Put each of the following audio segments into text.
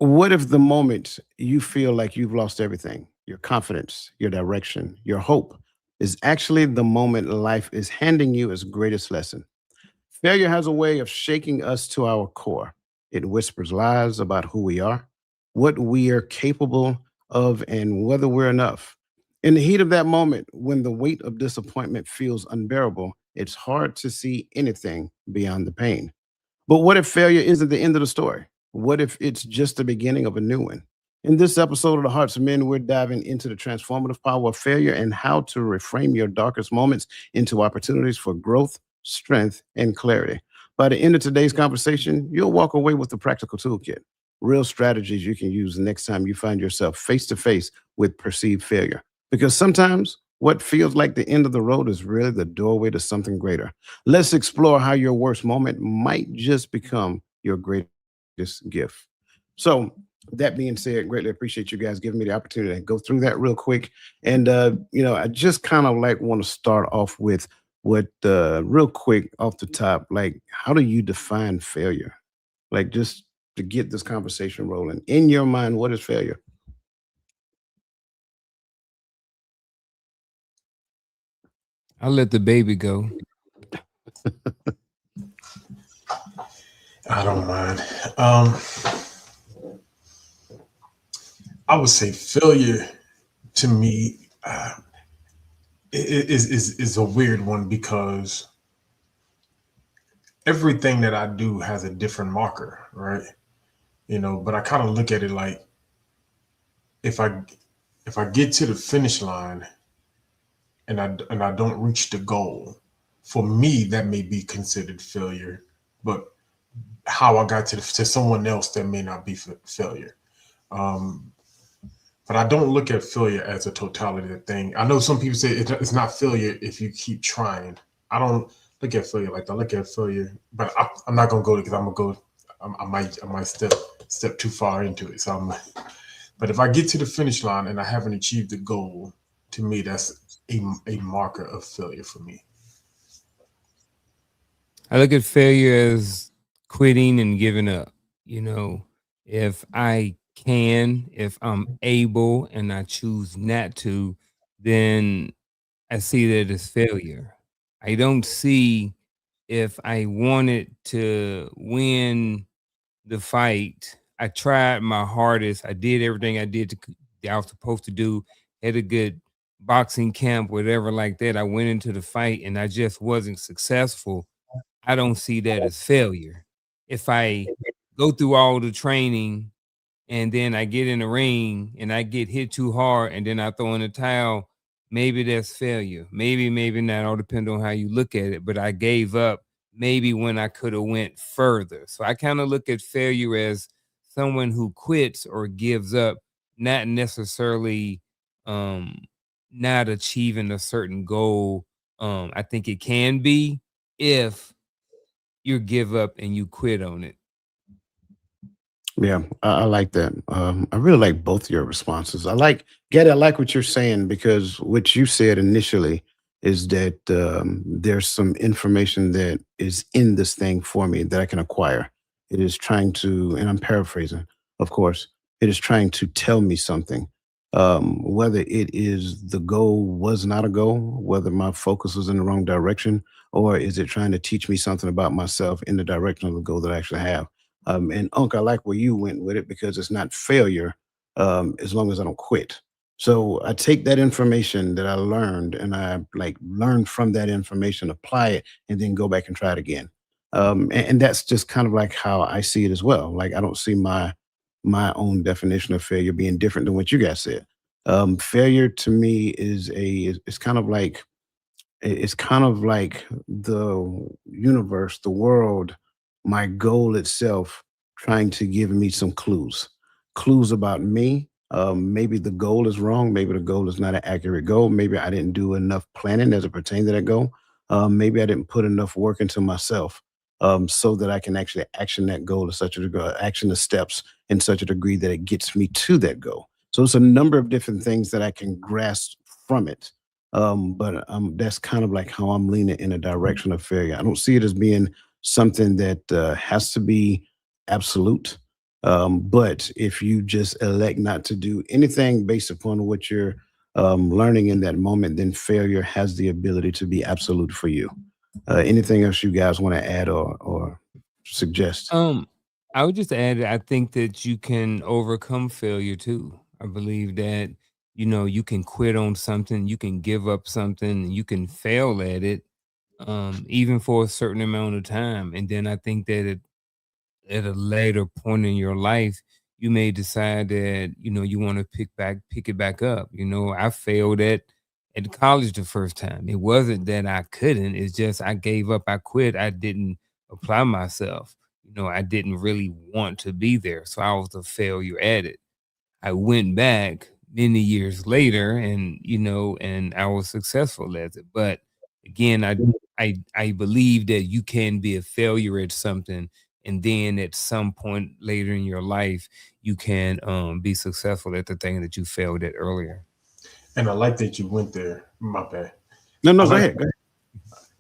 What if the moment you feel like you've lost everything, your confidence, your direction, your hope, is actually the moment life is handing you its greatest lesson? Failure has a way of shaking us to our core. It whispers lies about who we are, what we are capable of, and whether we're enough. In the heat of that moment, when the weight of disappointment feels unbearable, it's hard to see anything beyond the pain. But what if failure isn't the end of the story? What if it's just the beginning of a new one? In this episode of The Hearts of Men, we're diving into the transformative power of failure and how to reframe your darkest moments into opportunities for growth, strength, and clarity. By the end of today's conversation, you'll walk away with a practical toolkit, real strategies you can use next time you find yourself face to face with perceived failure. Because sometimes what feels like the end of the road is really the doorway to something greater. Let's explore how your worst moment might just become your greatest gift. So, that being said, greatly appreciate you guys giving me the opportunity to go through that real quick. And I just kind of like want to start off with what real quick off the top, like how do you define failure? Like just to get this conversation rolling. In your mind, what is failure? I'll let the baby go. I don't mind. Um, I would say failure to me is a weird one because everything that I do has a different marker, right? But I kind of look at it like if I if I get to the finish line and I don't reach the goal, for me that may be considered failure, but how I got to someone else that may not be failure. Um, but I don't look at failure as a totality of thing. I know some people say it's not failure if you keep trying. I don't look at failure like that. I look at failure, but I'm not gonna go because I'm gonna go. I might step too far into it. But if I get to the finish line and I haven't achieved the goal, to me that's a marker of failure for me. I look at failure as quitting and giving up. You know, if I if I'm able and I choose not to, then I see that as failure. I don't see if I wanted to win the fight. I tried my hardest. I did everything that I was supposed to do. Had a good boxing camp, whatever like that. I went into the fight and I just wasn't successful. I don't see that as failure. If I go through all the training and then I get in the ring and I get hit too hard and then I throw in the towel, maybe that's failure. Maybe not. All depend on how you look at it. But I gave up maybe when I could have went further. So I kind of look at failure as someone who quits or gives up, not necessarily um not achieving a certain goal. I think it can be if you give up and you quit on it. Yeah, I like that. I really like both your responses. I like what you're saying because what you said initially is that there's some information that is in this thing for me that I can acquire. It is trying to, and I'm paraphrasing, of course, it is trying to tell me something. Whether it is the goal was not a goal, whether my focus was in the wrong direction, or is it trying to teach me something about myself in the direction of the goal that I actually have? And Unc, I like where you went with it because it's not failure as long as I don't quit. So I take that information that I learned and I like learn from that information, apply it, and then go back and try it again. And that's just kind of like how I see it as well. Like I don't see my own definition of failure being different than what you guys said. Failure to me is kind of like it's kind of like the universe, the world, my goal itself, trying to give me some clues about me. Maybe the goal is wrong. Maybe the goal is not an accurate goal. Maybe I didn't do enough planning as it pertains to that goal. Maybe I didn't put enough work into myself so that I can actually action that goal to such a degree, action the steps in such a degree that it gets me to that goal. So it's a number of different things that I can grasp from it, but that's kind of like how I'm leaning in a direction of failure. I don't see it as being something that has to be absolute. But if you just elect not to do anything based upon what you're learning in that moment, then failure has the ability to be absolute for you. Anything else you guys want to add or suggest? Um, I would just add, I think that you can overcome failure too. I believe that, you can quit on something, you can give up something, you can fail at it, even for a certain amount of time. And then I think that at a later point in your life, you may decide that, you want to pick it back up. I failed at college the first time. It wasn't that I couldn't, it's just I gave up, I quit, I didn't apply myself. I didn't really want to be there. So I was a failure at it. I went back many years later and I was successful at it. But again, I believe that you can be a failure at something and then at some point later in your life you can be successful at the thing that you failed at earlier. And I like that you went there. My bad. No, I no, go like ahead. Go ahead.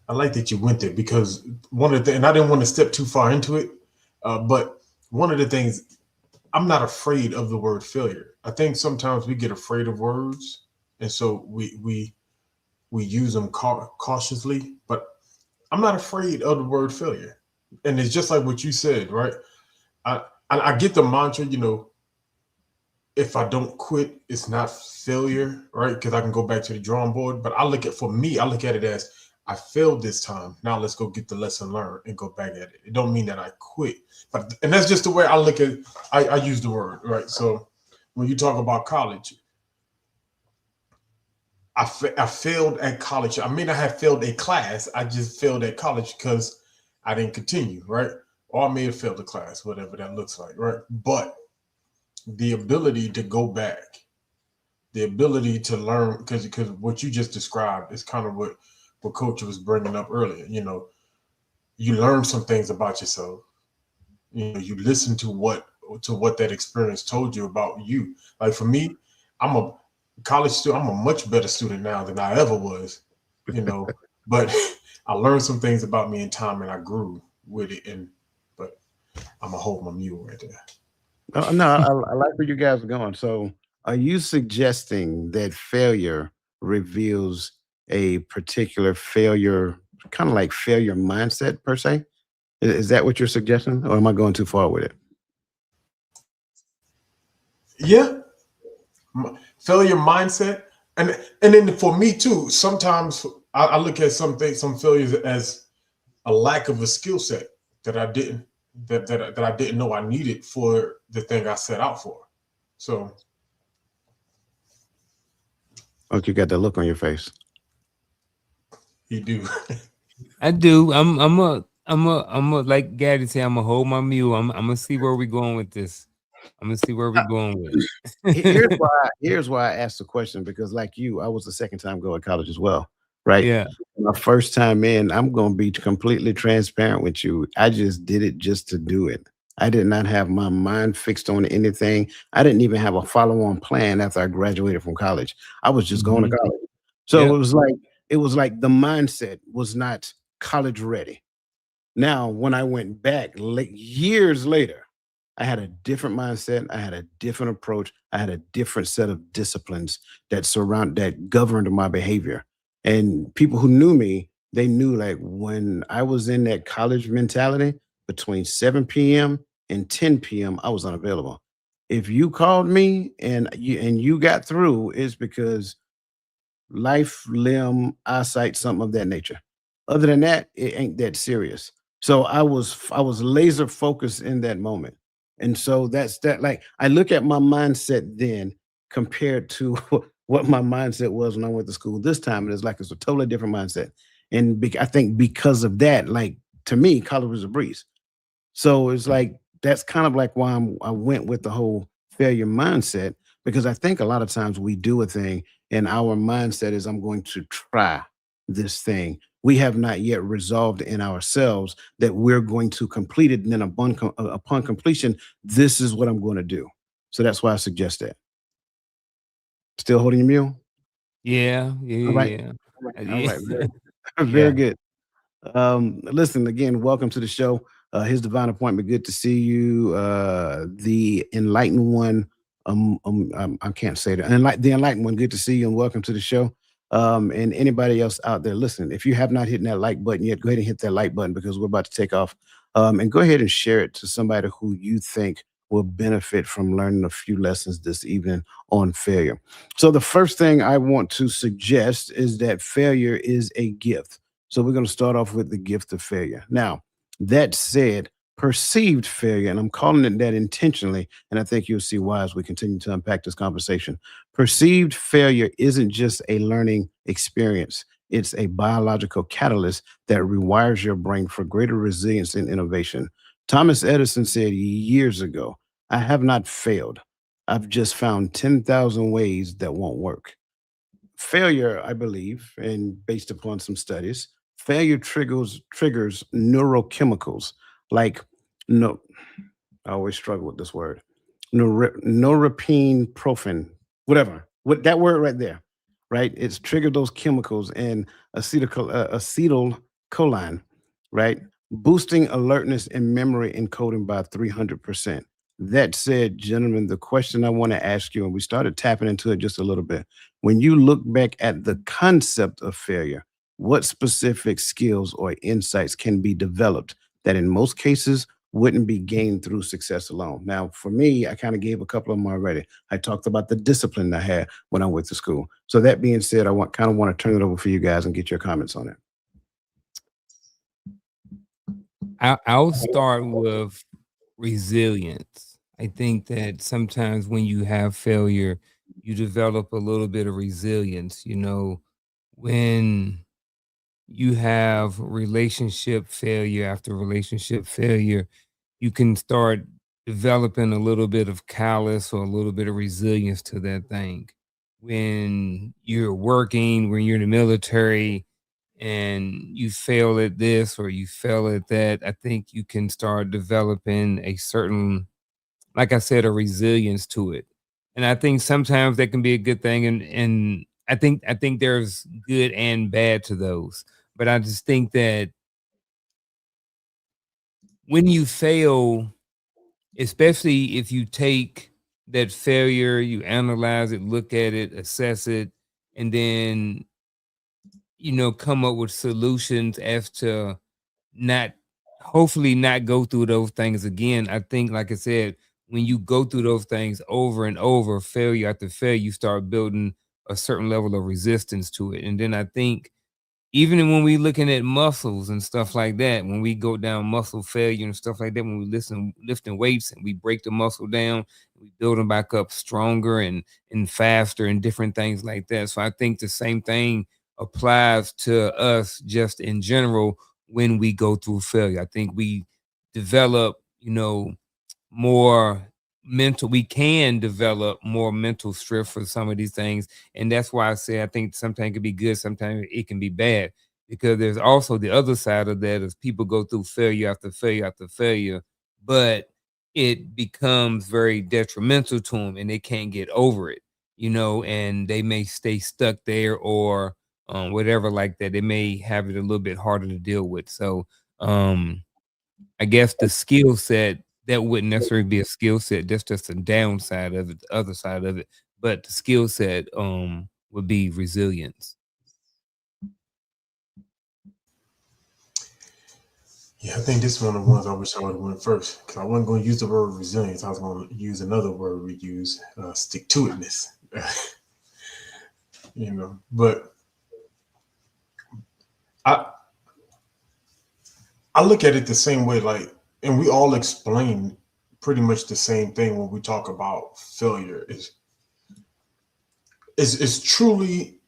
I like that you went there because one of the and I didn't want to step too far into it, but one of the things, I'm not afraid of the word failure. I think sometimes we get afraid of words, and so we use them cautiously. But I'm not afraid of the word failure, and it's just like what you said, right? I get the mantra, if I don't quit, it's not failure, right? Because I can go back to the drawing board. But for me, I look at it as I failed this time. Now let's go get the lesson learned and go back at it. It don't mean that I quit, and that's just the way I look at. I use the word, right? So when you talk about college, I failed at college. I may not have failed a class. I just failed at college because I didn't continue, right? Or I may have failed a class, whatever that looks like, right? But the ability to go back, the ability to learn, because what you just described is kind of what Coach was bringing up earlier. You learn some things about yourself. You listen to what that experience told you about you. Like for me, I'm a college student. I'm a much better student now than I ever was. You know, but I learned some things about me in time, and I grew with it. And but I'm gonna hold my mule right there. No, I like where you guys are going. So, are you suggesting that failure reveals a particular failure, kind of like failure mindset per se? Is that what you're suggesting, or am I going too far with it? Yeah, failure mindset, and then for me too. Sometimes I look at some failures as a lack of a skill set that I didn't that I didn't know I needed for the thing I set out for. So Oh, you got that look on your face. you do. I do. I'm a like Gaddy said, I'm gonna hold my mule. I'm gonna see where we're going with this. I'm gonna see where we're going with Here's it. why I asked the question, because like you, I was the second time going to college as well, right? Yeah. My first time in, I'm going to be completely transparent with you. I just did it just to do it. I did not have my mind fixed on anything. I didn't even have a follow-on plan after I graduated from college. I was just going to Hmm. college. So Yep. it was like the mindset was not college ready. Now, when I went back years later, I had a different mindset. I had a different approach. I had a different set of disciplines that governed my behavior. And people who knew me, they knew like when I was in that college mentality between 7 p.m. and 10 p.m., I was unavailable. If you called me and you got through, it's because life, limb, eyesight, something of that nature. Other than that, it ain't that serious. So I was laser focused in that moment. And so that's that. Like I look at my mindset then compared to what my mindset was when I went to school this time. And it's a totally different mindset. And I think because of that, like to me, college was a breeze. So it's like that's kind of like why I went with the whole failure mindset, because I think a lot of times we do a thing and our mindset is I'm going to try this thing. We have not yet resolved in ourselves that we're going to complete it. And then upon completion, this is what I'm going to do. So that's why I suggest that. Still holding your mule? Yeah. Yeah. All right. Yeah. All Yeah. right. Very, very Yeah. good. Listen, again, welcome to the show. His Divine Appointment, good to see you. The Enlightened One, I can't say that. The Enlightened One, good to see you and welcome to the show. And anybody else out there, listen, if you have not hit that like button yet, go ahead and hit that like button because we're about to take off. And go ahead and share it to somebody who you think will benefit from learning a few lessons this evening on failure. So, the first thing I want to suggest is that failure is a gift. So, we're going to start off with the gift of failure. Now, that said, perceived failure, and I'm calling it that intentionally, and I think you'll see why as we continue to unpack this conversation. Perceived failure isn't just a learning experience, it's a biological catalyst that rewires your brain for greater resilience and innovation. Thomas Edison said years ago, I have not failed. I've just found 10,000 ways that won't work. Failure, I believe, and based upon some studies, failure triggers neurochemicals like no, I always struggle with this word. Norepinephrine, profin, whatever. What that word right there, right? It's triggered those chemicals and acetylcholine, right? Boosting alertness and memory encoding by 300%. That said, gentlemen, the question I want to ask you, and we started tapping into it just a little bit. When you look back at the concept of failure, what specific skills or insights can be developed that in most cases wouldn't be gained through success alone? Now, for me, I kind of gave a couple of them already. I talked about the discipline I had when I went to school. So that being said, I kind of want to turn it over for you guys and get your comments on it. I'll start with resilience. I think that sometimes when you have failure, you develop a little bit of resilience. When you have relationship failure after relationship failure, you can start developing a little bit of callous or a little bit of resilience to that thing. When you're working, when you're in the military and you fail at this or you fail at that, I think you can start developing a certain, like I said, a resilience to it. And I think sometimes that can be a good thing. And I think there's good and bad to those. But I just think that when you fail, especially if you take that failure, you analyze it, look at it, assess it, and then come up with solutions as to not hopefully not go through those things again. I think, like I said, when you go through those things over and over, failure after failure, you start building a certain level of resistance to it. And then I think even when we looking at muscles and stuff like that, when we go down muscle failure and stuff like that, when we lifting weights and we break the muscle down, we build them back up stronger and faster and different things like that. So I think the same thing applies to us just in general when we go through failure. I think we develop, more we can develop more mental strength for some of these things. And that's why I say I think sometimes it can be good, sometimes it can be bad. Because there's also the other side of that is people go through failure after failure after failure, but it becomes very detrimental to them and they can't get over it, and they may stay stuck there or whatever like that. They may have it a little bit harder to deal with. So I guess the skill set, that wouldn't necessarily be a skill set. That's just a downside of it, the other side of it. But the skill set would be resilience. Yeah, I think this is one of the ones I wish I would have went first because I wasn't going to use the word resilience. I was going to use another word we use, stick to itness. But I I look at it the same way, like, and we all explain pretty much the same thing when we talk about failure. Is truly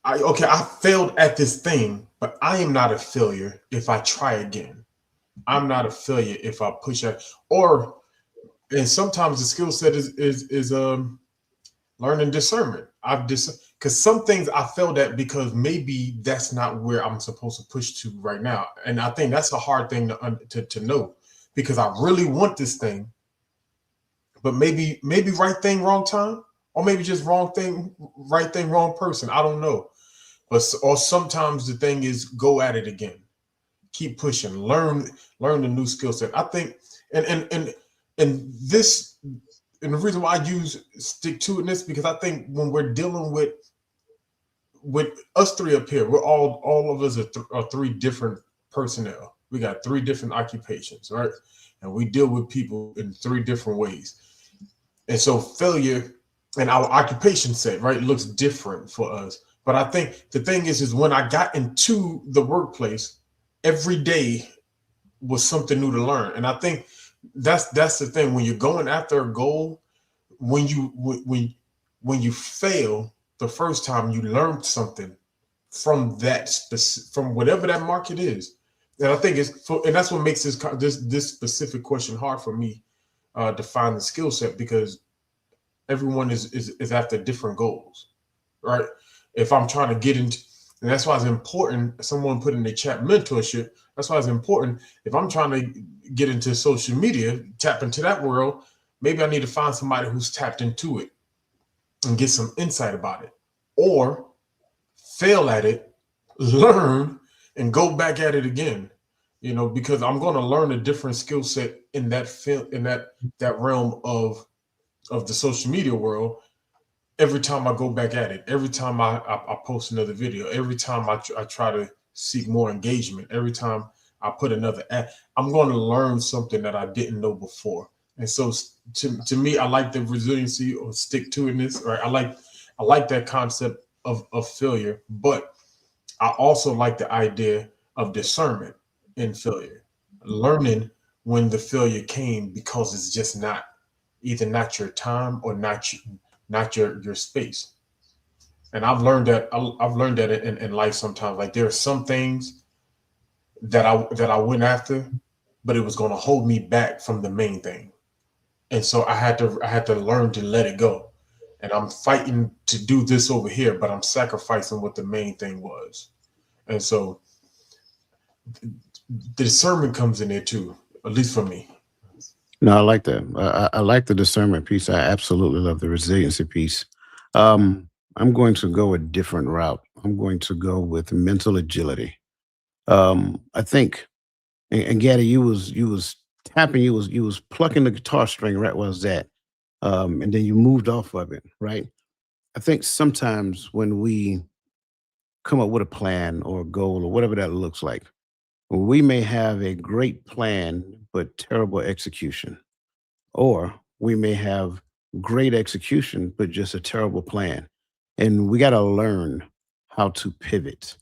I failed at this thing, but I am not a failure if I try again. I'm not a failure if I push it. Or and sometimes the skill set is learning discernment. I've just because some things I failed at because maybe that's not where I'm supposed to push to right now, and I think that's a hard thing to know because I really want this thing, but maybe right thing wrong time, or maybe just wrong thing right thing wrong person. I don't know, but or sometimes the thing is go at it again, keep pushing, learn the new skill set. I think, and this, and the reason why I use stick to itness, because I think when we're dealing with us three up here, we're all of us are three different personnel. We got three different occupations, right? And we deal with people in three different ways. And so failure and our occupation set, right, looks different for us. But I think the thing is when I got into the workplace, every day was something new to learn. And I think that's the thing, when you're going after a goal, when you fail the first time, you learn something from from whatever that market is. And I think and that's what makes this specific question hard for me, to find the skill set, because everyone is after different goals, right? If I'm trying to get into, and that's why it's important. Someone put in the chat mentorship. That's why it's important. If I'm trying to get into social media, tap into that world, maybe I need to find somebody who's tapped into it and get some insight about it, or fail at it, learn, and go back at it again. Because I'm going to learn a different skill set in that field, in that realm of the social media world, every time I go back at it, every time I post another video, every time I try to seek more engagement, every time I put another ad, I'm going to learn something that I didn't know before. And so to me, I like the resiliency or stick to itness, right? I like that concept of failure, but I also like the idea of discernment in failure, learning when the failure came, because it's just not your time, or not your space. And I've learned that in life sometimes. Like, there are some things that I went after, but it was going to hold me back from the main thing. And so I had to learn to let it go. And I'm fighting to do this over here, but I'm sacrificing what the main thing was. And so the discernment comes in there too, at least for me. No, I like that. I like the discernment piece. I absolutely love the resiliency piece. I'm going to go a different route. I'm going to go with mental agility. I think, and Gaddy, you was tapping, you was plucking the guitar string right where I was at, and then you moved off of it, right? I think sometimes when we come up with a plan or a goal or whatever that looks like, we may have a great plan but terrible execution, or we may have great execution but just a terrible plan. And we got to learn how to pivot.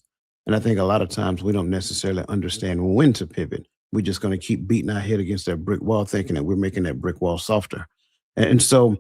And I think a lot of times we don't necessarily understand when to pivot. We're just going to keep beating our head against that brick wall, thinking that we're making that brick wall softer. And so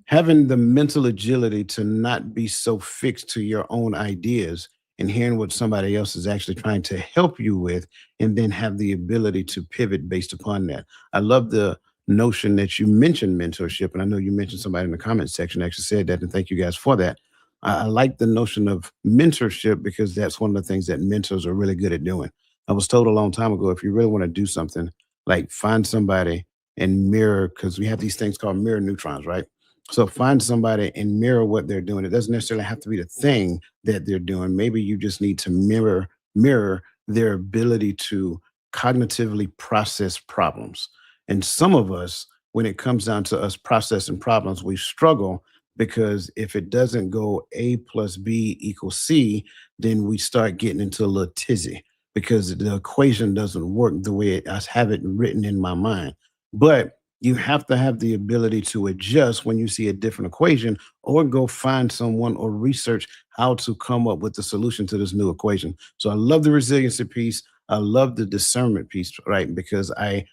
having the mental agility to not be so fixed to your own ideas and hearing what somebody else is actually trying to help you with, and then have the ability to pivot based upon that. I love the notion that you mentioned mentorship, and I know you mentioned somebody in the comments section actually said that, and thank you guys for that. I like the notion of mentorship because that's one of the things that mentors are really good at doing. I was told a long time ago, if you really want to do something, like, find somebody and mirror, because we have these things called mirror neutrons, right? So find somebody and mirror what they're doing. It doesn't necessarily have to be the thing that they're doing. Maybe you just need to mirror their ability to cognitively process problems. And some of us, when it comes down to us processing problems, we struggle because if it doesn't go A plus B equals C, then we start getting into a little tizzy because the equation doesn't work the way I have it written in my mind. But you have to have the ability to adjust when you see a different equation, or go find someone or research how to come up with the solution to this new equation. So I love the resiliency piece. I love the discernment piece, right? Because I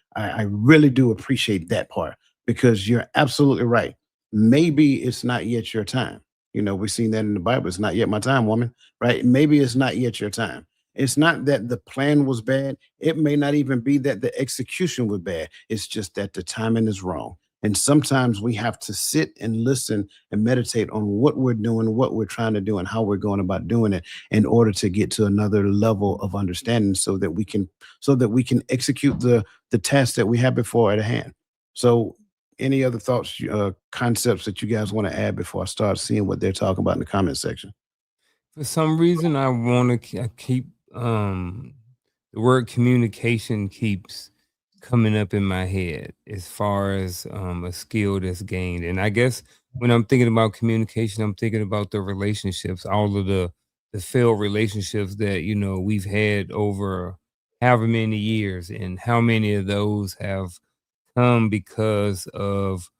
really do appreciate that part, because you're absolutely right. Maybe it's not yet your time. We've seen that in the Bible. It's not yet my time, woman, right? Maybe it's not yet your time. It's not that the plan was bad. It may not even be that the execution was bad. It's just that the timing is wrong. And sometimes we have to sit and listen and meditate on what we're doing, what we're trying to do, and how we're going about doing it in order to get to another level of understanding, so that we can execute the task that we have before at hand. So any other thoughts, concepts that you guys want to add before I start seeing what they're talking about in the comment section? For some reason, I want to keep the word communication keeps coming up in my head as far as a skill that's gained. And I guess when I'm thinking about communication, I'm thinking about the relationships, all of the failed relationships that we've had over however many years, and how many of those have come because of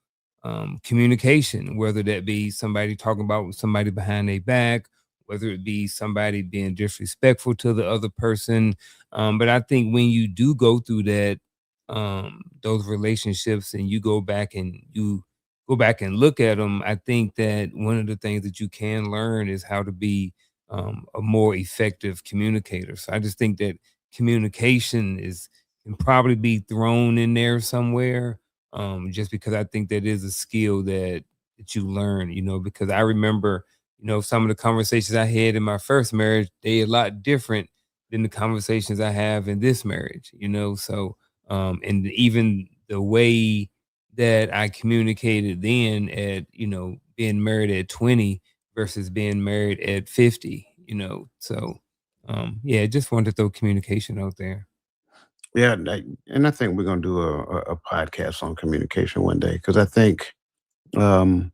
communication, whether that be somebody talking about somebody behind their back, whether it be somebody being disrespectful to the other person. But I think when you do go through those relationships, and you go back and look at them, I think that one of the things that you can learn is how to be a more effective communicator. So I just think that communication is can probably be thrown in there somewhere, just because I think that is a skill that you learn, because I remember, some of the conversations I had in my first marriage, they a lot different than the conversations I have in this marriage, so and even the way that I communicated then at, being married at 20 versus being married at 50, so yeah, just wanted to throw communication out there. Yeah, and I think we're gonna do a podcast on communication one day because um,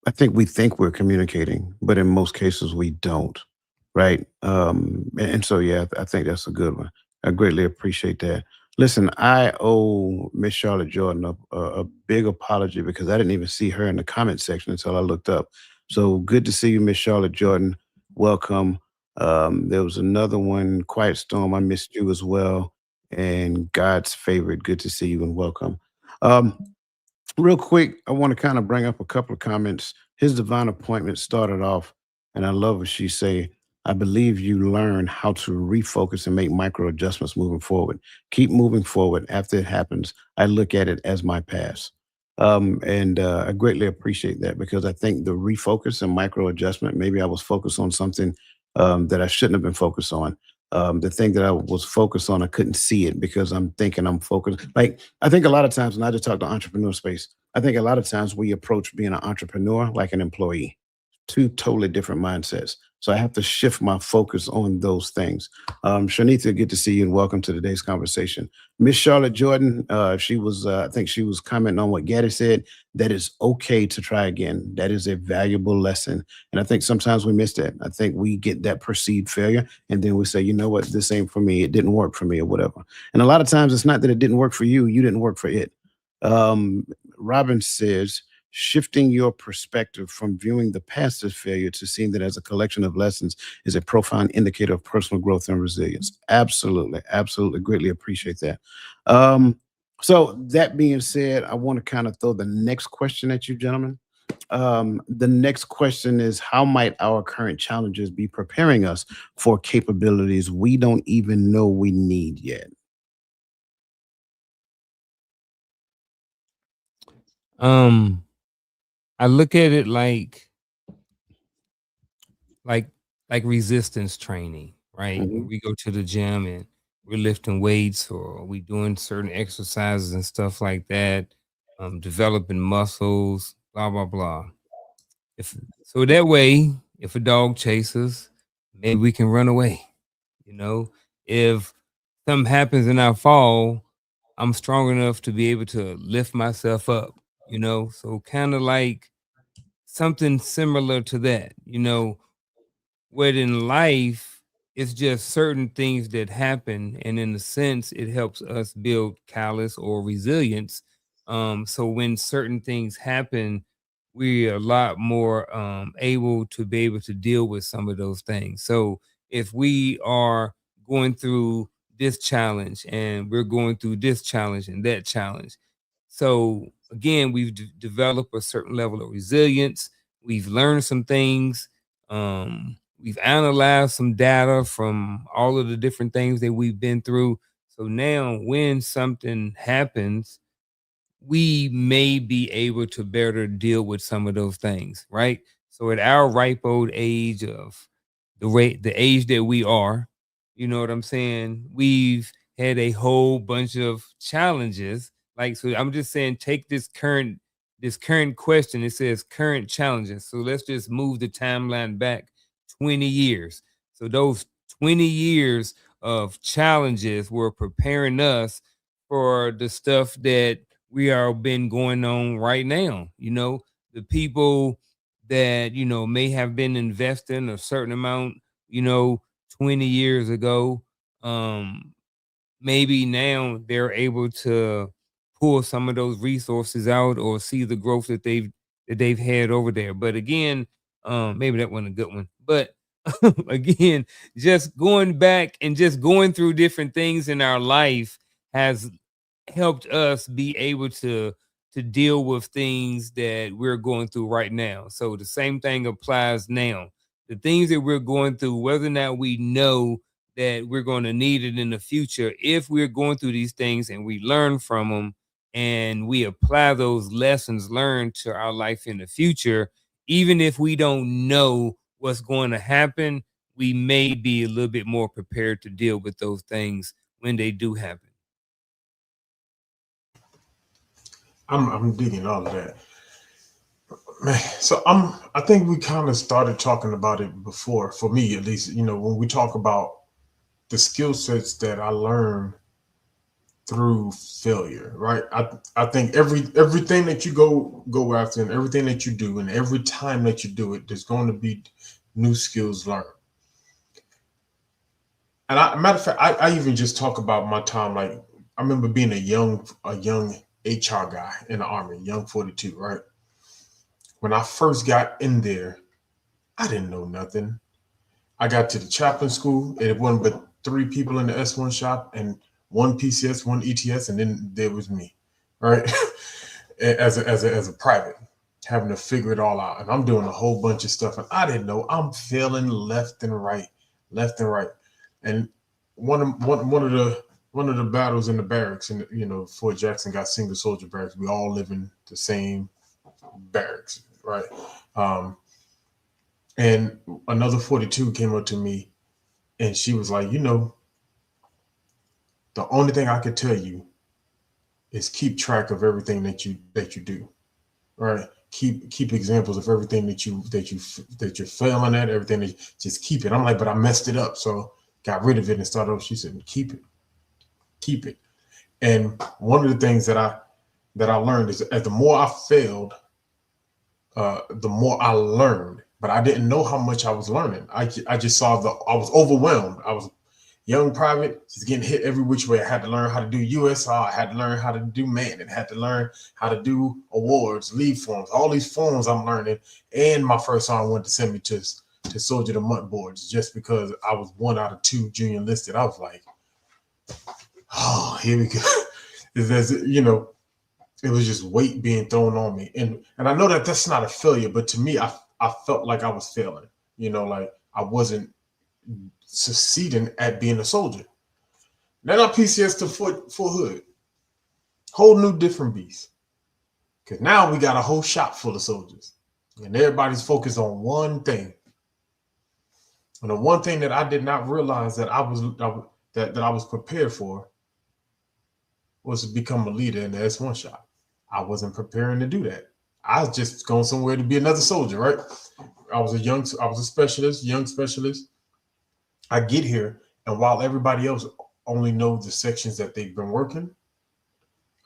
I think we think we're communicating, but in most cases we don't, right? And so yeah, I think that's a good one. I greatly appreciate that. Listen, I owe Miss Charlotte Jordan a big apology because I didn't even see her in the comment section until I looked up. So good to see you, Miss Charlotte Jordan. Welcome. There was another one, Quiet Storm. I missed you as well. And God's favorite. Good to see you and welcome. Um, Real quick, I want to kind of bring up a couple of comments. His divine appointment started off, and I love what she say. I believe you learn how to refocus and make micro adjustments moving forward. Keep moving forward. After it happens, I look at it as my past. And I greatly appreciate that because I think the refocus and micro adjustment, maybe I was focused on something that I shouldn't have been focused on. The thing that I was focused on, I couldn't see it because I'm thinking I'm focused. Like I think a lot of times, and I just talk to entrepreneur space, I think a lot of times we approach being an entrepreneur like an employee, two totally different mindsets. So I have to shift my focus on those things. Shanita, good to see you and welcome to today's conversation. Miss Charlotte Jordan, I think she was commenting on what Gaddy said. That is okay to try again. That is a valuable lesson. And I think sometimes we miss that. I think we get that perceived failure and then we say, you know what, this ain't for me. It didn't work for me or whatever. And a lot of times it's not that it didn't work for you, you didn't work for it. Um, Robin says, shifting your perspective from viewing the past as failure to seeing that as a collection of lessons is a profound indicator of personal growth and resilience. Absolutely, absolutely, greatly appreciate that. Um, so that being said, I want to kind of throw the next question at you, gentlemen. The next question is, how might our current challenges be preparing us for capabilities we don't even know we need yet? um I look at it like like resistance training, right? When Mhm. we go to the gym and we're lifting weights or we doing certain exercises and stuff like that, developing muscles, blah blah blah. If so that way, if a dog chases, maybe we can run away. You know, if something happens and I fall, I'm strong enough to be able to lift myself up. So kind of like something similar to that. What in life, it's just certain things that happen, and in a sense, it helps us build callous or resilience. So when certain things happen, we're a lot more able to be able to deal with some of those things. So if we are going through this challenge and we're going through this challenge and that challenge, so again, we've developed a certain level of resilience. We've learned some things. We've analyzed some data from all of the different things that we've been through. So now, when something happens, we may be able to better deal with some of those things, right? So at our ripe old age of the age that we are, you know what I'm saying? We've had a whole bunch of challenges. Like, so I'm just saying, take this current question. It says current challenges. So let's just move the timeline back 20 years. So those 20 years of challenges were preparing us for the stuff that we are been going on right now. The people that may have been investing a certain amount, 20 years ago, maybe now they're able to pull some of those resources out or see the growth that they've had over there. But again, maybe that wasn't a good one. But again, just going back and just going through different things in our life has helped us be able to deal with things that we're going through right now. So the same thing applies now. The things that we're going through, whether or not we know that we're going to need it in the future, if we're going through these things and we learn from them and we apply those lessons learned to our life in the future, even if we don't know what's going to happen, we may be a little bit more prepared to deal with those things when they do happen. I'm digging all of that. Man, so I think we kind of started talking about it before, for me at least, when we talk about the skill sets that I learned through failure, right? I think everything that you go after and everything that you do and every time that you do it, there's going to be new skills learned. And matter of fact, I even just talk about my time. Like, I remember being a young HR guy in the Army, young 42, right? When I first got in there, I didn't know nothing. I got to the chaplain school, and it wasn't but 3 people in the S1 shop and 1 PCS, 1 ETS, and then there was me, right? as a private, having to figure it all out. And I'm doing a whole bunch of stuff, and I didn't know. I'm failing left and right. And one of the battles in the barracks, and Fort Jackson got single soldier barracks. We all live in the same barracks, right? And another 42 came up to me, and she was like, the only thing I could tell you is keep track of everything that you do, right? Keep examples of everything that you're failing at, everything that just keep it. I'm like, but I messed it up, so got rid of it and started over. She said, keep it. And one of the things that I learned is that the more I failed, the more I learned. But I didn't know how much I was learning. I just saw I was overwhelmed. I was young private, just getting hit every which way. I had to learn how to do USR. I had to learn how to do man. I had to learn how to do awards, leave forms, all these forms I'm learning. And my first sergeant wanted to send me to Soldier of the Month boards just because I was 1 out of 2 junior enlisted. I was like, oh, here we go. It was just weight being thrown on me. And I know that that's not a failure, but to me, I felt like I was failing, like I wasn't succeeding at being a soldier. Then I PCS to Fort Hood. Whole new different beast. Because now we got a whole shop full of soldiers. And everybody's focused on one thing. And the one thing that I did not realize that I was prepared for was to become a leader in the S1 shop. I wasn't preparing to do that. I was just going somewhere to be another soldier, right? I was a specialist, young specialist. I get here, and while everybody else only knows the sections that they've been working,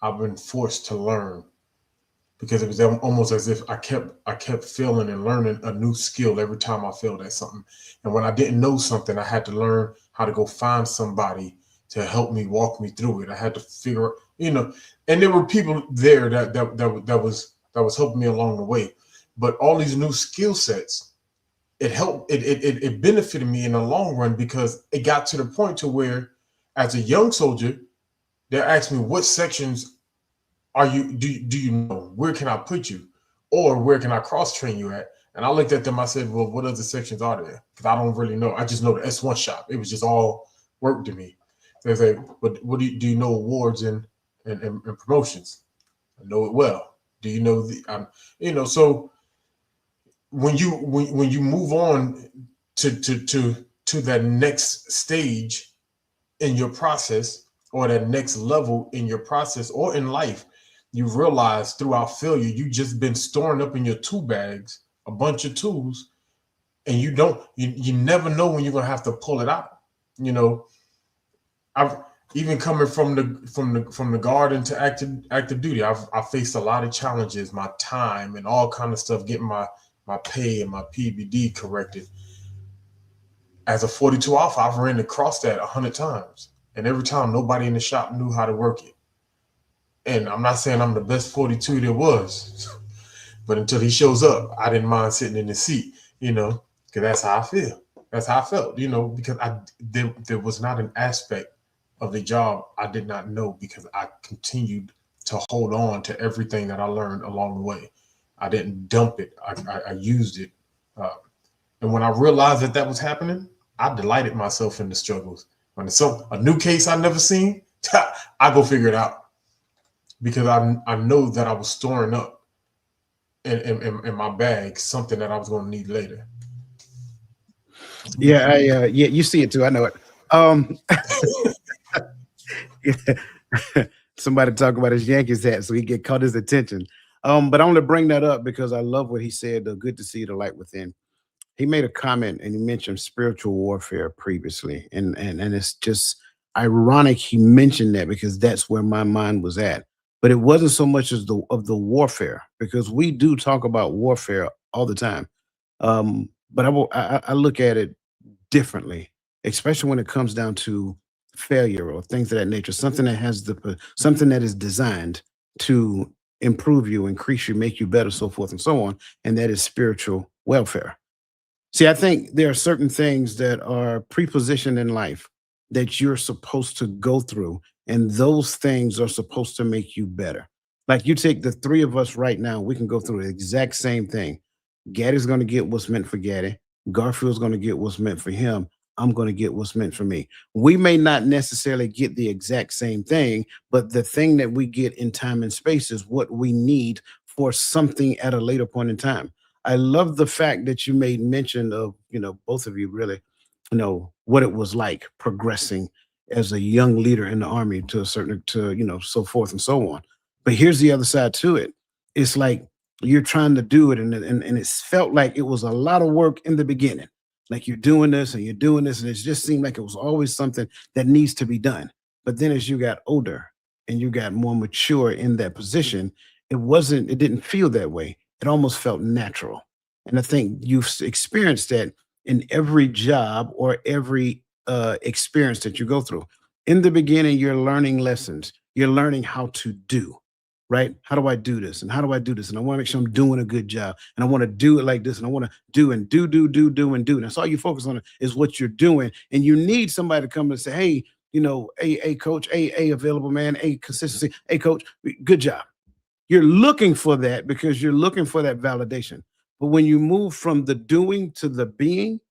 I've been forced to learn, because it was almost as if I kept failing and learning a new skill every time I failed at something. And when I didn't know something, I had to learn how to go find somebody to help me walk me through it. I had to figure out, and there were people there that was helping me along the way. But all these new skill sets, it benefited me in the long run, because it got to the point to where, as a young soldier, they asked me, what sections do you know? Where can I put you? Or where can I cross train you at? And I looked at them, I said, well, what other sections are there? Because I don't really know. I just know the S1 shop. It was just all work to me. They say, but what do you know awards and promotions? I know it well. Do you know so when you move on to that next stage in your process, or that next level in your process or in life, you realize throughout failure, you just been storing up in your tool bags a bunch of tools, and you never know when you're gonna have to pull it out. I've even coming from the guard into active duty, I faced a lot of challenges, my time and all kind of stuff, getting my pay and my PBD corrected. As a 42 Alpha, I've ran across that 100 times, and every time nobody in the shop knew how to work it. And I'm not saying I'm the best 42 there was, but until he shows up, I didn't mind sitting in the seat, because that's how I feel. That's how I felt, because there was not an aspect of the job I did not know, because I continued to hold on to everything that I learned along the way. I didn't dump it. I used it. Uh, and when I realized that was happening, I delighted myself in the struggles. When it's a new case I never seen, I go figure it out, because I know that I was storing up in my bag something that I was going to need later. Yeah, yeah, you see it too. I know it. Um, Somebody talk about his Yankees hat, so he get caught his attention. But I want to bring that up because I love what he said. Good to see the light within. He made a comment and he mentioned spiritual warfare previously, and it's just ironic he mentioned that because that's where my mind was at. But it wasn't so much as the warfare, because we do talk about warfare all the time. But I look at it differently, especially when it comes down to failure or things of that nature. Something that has something that is designed to improve you, increase you, make you better, so forth and so on, and that is spiritual welfare. See, I think there are certain things that are prepositioned in life that you're supposed to go through, and those things are supposed to make you better. Like you take the three of us right now, we can go through the exact same thing. Gaddy's going to get what's meant for Gaddy. Garfield's going to get what's meant for him. I'm going to get what's meant for me. We may not necessarily get the exact same thing, but the thing that we get in time and space is what we need for something at a later point in time. I love the fact that you made mention of, both of you really, what it was like progressing as a young leader in the army to a certain, so forth and so on. But here's the other side to it. It's like you're trying to do it, and it's felt like it was a lot of work in the beginning. Like you're doing this and you're doing this, and it just seemed like it was always something that needs to be done. But then as you got older and you got more mature in that position, it didn't feel that way. It almost felt natural. And I think you've experienced that in every job or every experience that you go through. In the beginning, you're learning lessons. You're learning how to do, right? How do I do this? And how do I do this? And I want to make sure I'm doing a good job. And I want to do it like this. And I want to do and do. And that's all you focus on is what you're doing. And you need somebody to come and say, hey, hey, coach, hey, available man, hey, consistency, hey, coach, good job. You're looking for that because you're looking for that validation. But when you move from the doing to the being,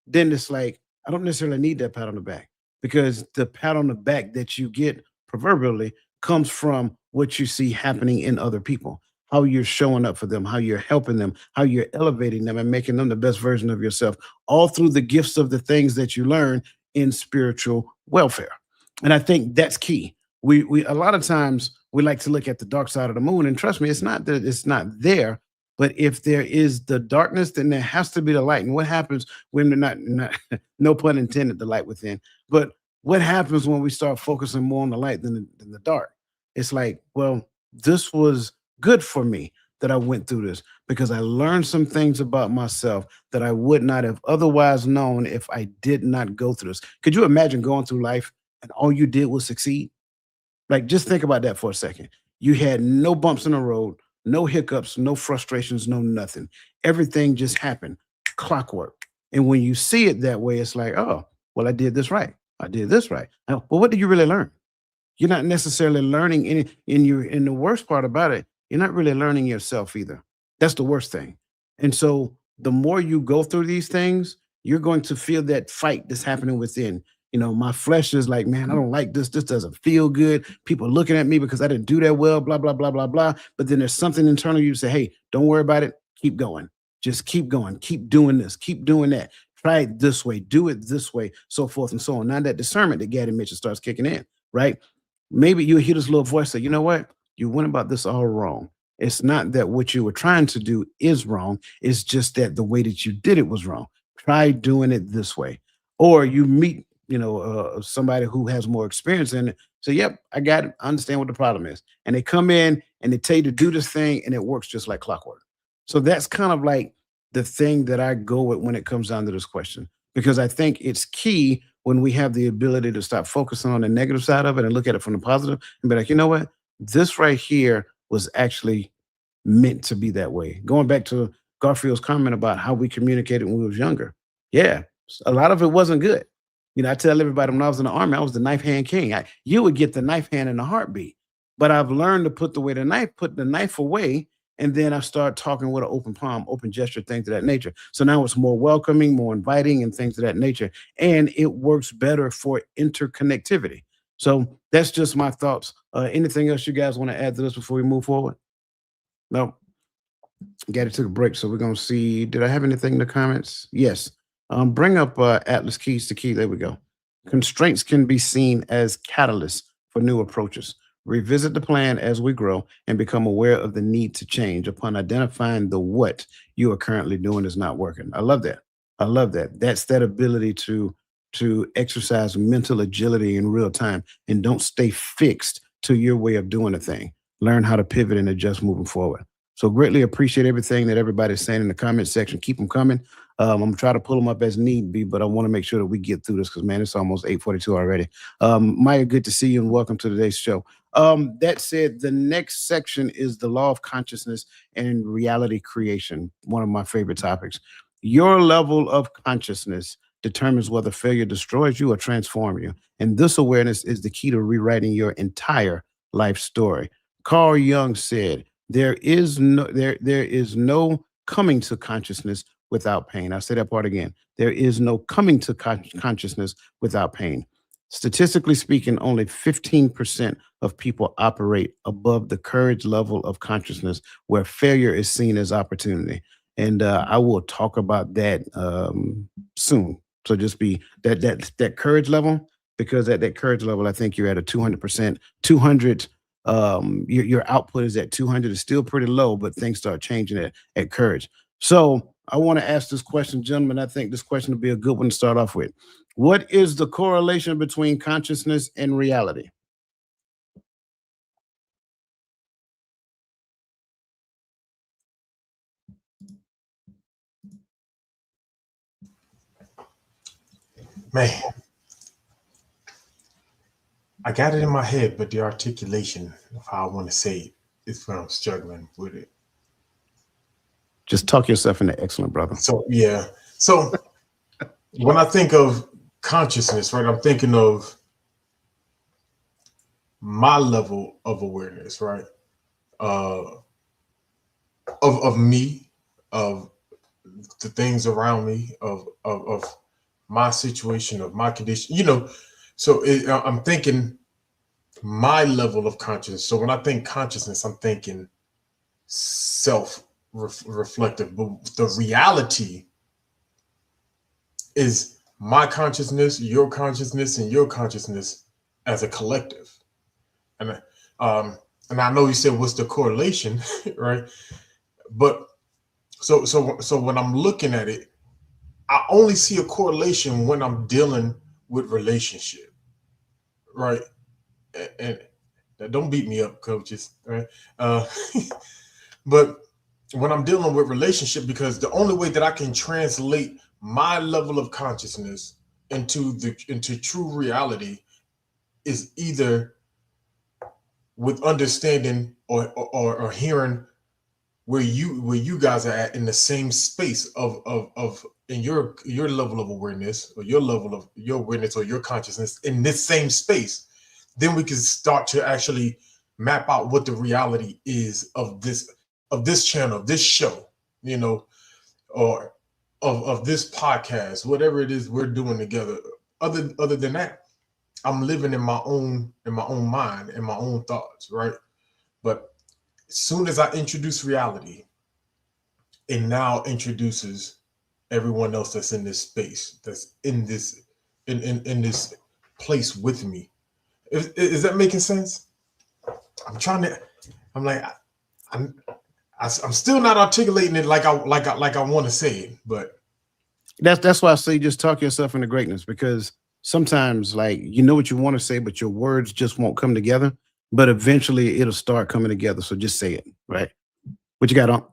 then it's like, I don't necessarily need that pat on the back, because the pat on the back that you get proverbially comes from what you see happening in other people, how you're showing up for them, how you're helping them, how you're elevating them and making them the best version of yourself, all through the gifts of the things that you learn in spiritual welfare. And I think that's key. We a lot of times we like to look at the dark side of the moon, and trust me, it's not that it's not there. But if there is the darkness, then there has to be the light. And what happens when they're not no pun intended, the light within. But what happens when we start focusing more on the light than the dark? It's like, well, this was good for me that I went through this, because I learned some things about myself that I would not have otherwise known if I did not go through this. Could you imagine going through life and all you did was succeed? Like, just think about that for a second. You had no bumps in the road, no hiccups, no frustrations, no nothing. Everything just happened, clockwork. And when you see it that way, it's like, oh, well, I did this right. I did this right. Now, well, what did you really learn? You're not necessarily learning any in the worst part about it, you're not really learning yourself either. That's the worst thing. And so the more you go through these things, you're going to feel that fight that's happening within. My flesh is like, man, I don't like this. This doesn't feel good. People looking at me because I didn't do that well, blah, blah, blah, blah, blah. But then there's something internal you say, hey, don't worry about it. Keep going. Just keep going. Keep doing this. Keep doing that. Try it this way. Do it this way, so forth and so on. Now that discernment that Gaddy mentioned starts kicking in, right? Maybe you'll hear this little voice say, you know what? You went about this all wrong. It's not that what you were trying to do is wrong. It's just that the way that you did it was wrong. Try doing it this way. Or you meet somebody who has more experience in it. So, yep, I got it. I understand what the problem is. And they come in and they tell you to do this thing and it works just like clockwork. So that's kind of like the thing that I go with when it comes down to this question, because I think it's key when we have the ability to stop focusing on the negative side of it and look at it from the positive and be like, you know what? This right here was actually meant to be that way. Going back to Garfield's comment about how we communicated when we was younger. Yeah, a lot of it wasn't good. I tell everybody when I was in the army, I was the knife hand king. You would get the knife hand in a heartbeat. But I've learned to put the knife away, and then I start talking with an open palm, open gesture, things of that nature. So now it's more welcoming, more inviting, and things of that nature. And it works better for interconnectivity. So that's just my thoughts. Anything else you guys want to add to this before we move forward? No. Got took a break, so we're gonna see. Did I have anything in the comments? Yes. Bring up Atlas Keys to Key. There we go. Constraints can be seen as catalysts for new approaches. Revisit the plan as we grow and become aware of the need to change. Upon identifying the what you are currently doing is not working. I love that. I love that. That's that ability to exercise mental agility in real time and don't stay fixed to your way of doing a thing. Learn how to pivot and adjust moving forward. So greatly appreciate everything that everybody's saying in the comment section. Keep them coming. I'm gonna try to pull them up as need be, but I want to make sure that we get through this because man, it's almost 8:42 already. Maya, good to see you and welcome to today's show. That said, the next section is the law of consciousness and reality creation. One of my favorite topics. Your level of consciousness determines whether failure destroys you or transforms you. And this awareness is the key to rewriting your entire life story. Carl Jung said, there is no coming to consciousness without pain. I'll say that part again. There is no coming to consciousness without pain. Statistically speaking, only 15% of people operate above the courage level of consciousness where failure is seen as opportunity. And I will talk about that soon. So just be that courage level, because at that courage level, I think you're at a 200%, 200 your output is at 200. Is still pretty low, but things start changing at courage. So I want to ask this question, gentlemen. I think this question would be a good one to start off with. What is the correlation between consciousness and reality? Man, I got it in my head, but the articulation of how I want to say it is where I'm struggling with it. Just talk yourself into excellent, brother. So yeah. So when I think of consciousness, right, I'm thinking of my level of awareness, right? Of me, of the things around me, of my situation, of my condition, So I'm thinking my level of consciousness. So when I think consciousness, I'm thinking self-reflective. But the reality is my consciousness, and your consciousness as a collective. And I know you said what's the correlation, right? But so when I'm looking at it, I only see a correlation when I'm dealing with relationship, right? And don't beat me up, coaches, right? But when I'm dealing with relationship, because the only way that I can translate my level of consciousness into true reality is either with understanding or hearing where you guys are at in the same space of in your level of awareness, or your level of your awareness or your consciousness in this same space. Then we can start to actually map out what the reality is of this channel, this show, or of this podcast, whatever it is we're doing together. Other than that, I'm living in my own mind, in my own thoughts, right? But as soon as I introduce reality, it now introduces everyone else that's in this space, that's in this in this place with me. Is that making sense? I'm like, I'm still not articulating it like I want to say it, but That's why I say just talk yourself into greatness, because sometimes like you know what you want to say, but your words just won't come together. But eventually it'll start coming together. So just say it, right? What you got on?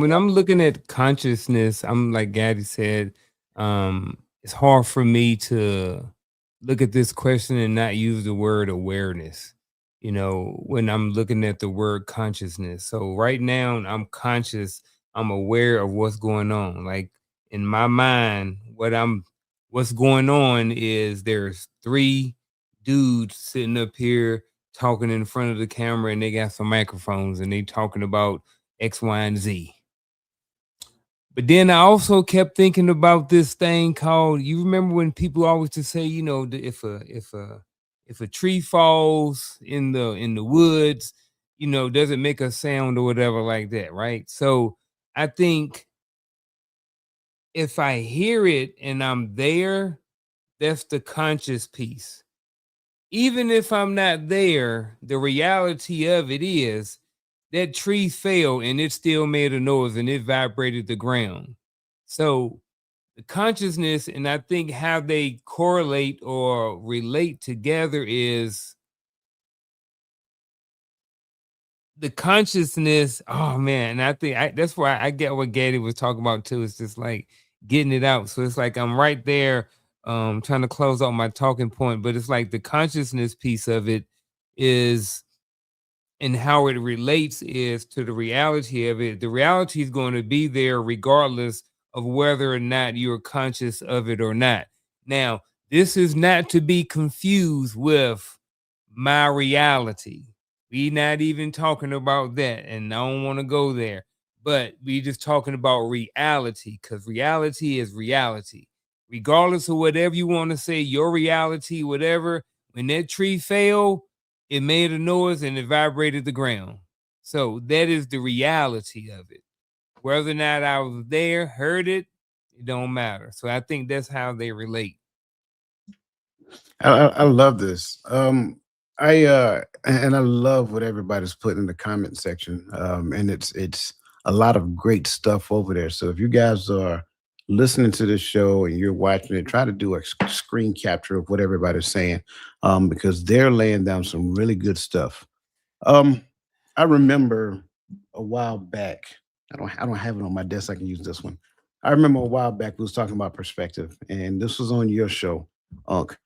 When I'm looking at consciousness, I'm like Gaddy said, it's hard for me to look at this question and not use the word awareness, when I'm looking at the word consciousness. So right now I'm conscious, I'm aware of what's going on. Like in my mind, what's going on is there's three dudes sitting up here talking in front of the camera and they got some microphones and they talking about X, Y, and Z. But then I also kept thinking about this thing called. You remember when people always just say, if a tree falls in the woods, does it make a sound or whatever like that, right? So I think if I hear it and I'm there, that's the conscious piece. Even if I'm not there, the reality of it is that tree fell and it still made a noise and it vibrated the ground. So the consciousness and I think how they correlate or relate together is the consciousness. Oh man, and I think that's why I get what Gaddy was talking about too. It's just like getting it out. So it's like I'm right there, trying to close out my talking point, but it's like the consciousness piece of it is and how it relates is to the reality of it. The reality is going to be there regardless of whether or not you're conscious of it or not. Now, this is not to be confused with my reality. We not even talking about that, and I don't want to go there. But we just talking about reality because reality is reality. Regardless of whatever you want to say, your reality, whatever, when that tree fell, it made a noise and it vibrated the ground. So that is the reality of it. Whether or not I was there, heard it, it don't matter. So I think that's how they relate. I love this. And I love what everybody's put in the comment section. And it's a lot of great stuff over there. So if you guys are listening to this show and you're watching it, try to do a screen capture of what everybody's saying, because they're laying down some really good stuff. Um, I remember a while back. I don't have it on my desk. I can use this one. I remember a while back we was talking about perspective, and this was on your show, Unc.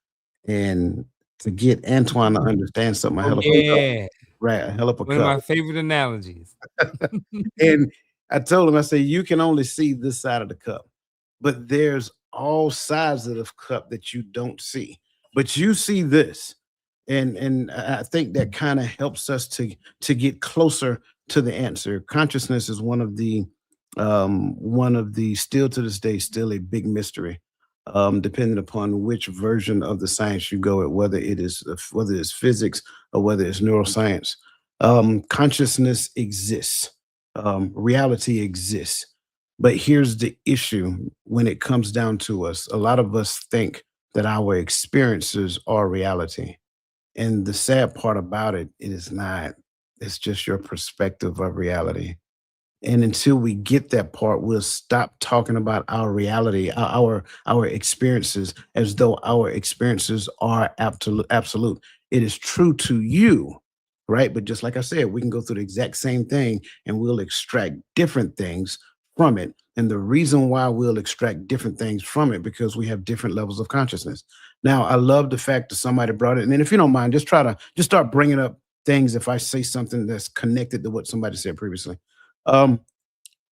And to get Antoine to understand something, I Oh held up a cup. yeah. Right, I held up a One of cup. my favorite analogies. And I told him, I said, you can only see this side of the cup, but there's all sides of the cup that you don't see. But you see this. And I think that kind of helps us to get closer to the answer. Consciousness is one of the still to this day, still a big mystery. Depending upon which version of the science you go at, whether it's physics or whether it's neuroscience. Consciousness exists, reality exists. But here's the issue when it comes down to us. A lot of us think that our experiences are reality. And the sad part about it, it is not. It's just your perspective of reality. And until we get that part, we'll stop talking about our reality, our experiences, as though our experiences are absolute. It is true to you, right? But just like I said, we can go through the exact same thing and we'll extract different things from it. And the reason why we'll extract different things from it because we have different levels of consciousness. Now, I love the fact that somebody brought it. And then if you don't mind, just start bringing up things if I say something that's connected to what somebody said previously. Um,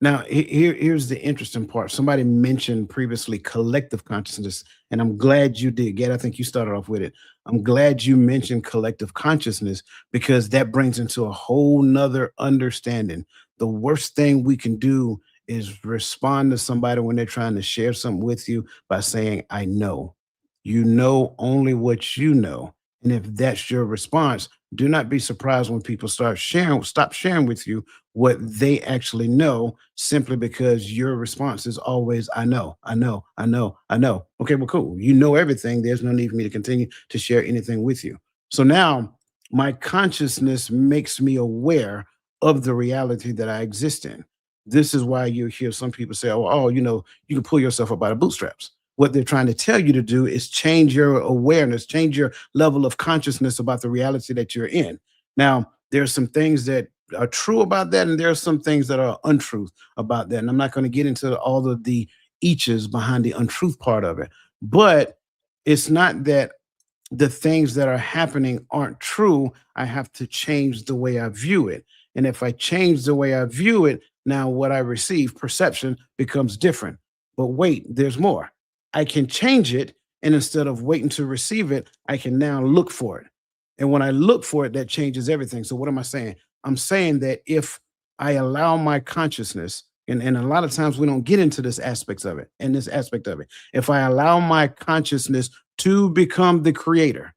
Now, here's the interesting part. Somebody mentioned previously collective consciousness, and I'm glad you did. Get, I think you started off with it. I'm glad you mentioned collective consciousness because that brings into a whole nother understanding. The worst thing we can do is respond to somebody when they're trying to share something with you by saying, I know. You know only what you know. And if that's your response, do not be surprised when people stop sharing with you what they actually know simply because your response is always, I know, I know, I know, I know. Okay, well, cool. You know everything. There's no need for me to continue to share anything with you. So now my consciousness makes me aware of the reality that I exist in. This is why you hear some people say, oh, you can pull yourself up by the bootstraps. What they're trying to tell you to do is change your awareness, change your level of consciousness about the reality that you're in. Now, there's some things that are true about that, and there are some things that are untruth about that. And I'm not going to get into all of the eaches behind the untruth part of it. But it's not that the things that are happening aren't true. I have to change the way I view it. And if I change the way I view it, now what I receive, perception, becomes different. But wait, there's more. I can change it. And instead of waiting to receive it, I can now look for it. And when I look for it, that changes everything. So what am I saying? I'm saying that if I allow my consciousness, and a lot of times we don't get into this aspects of it, and this aspect of it. If I allow my consciousness to become the creator,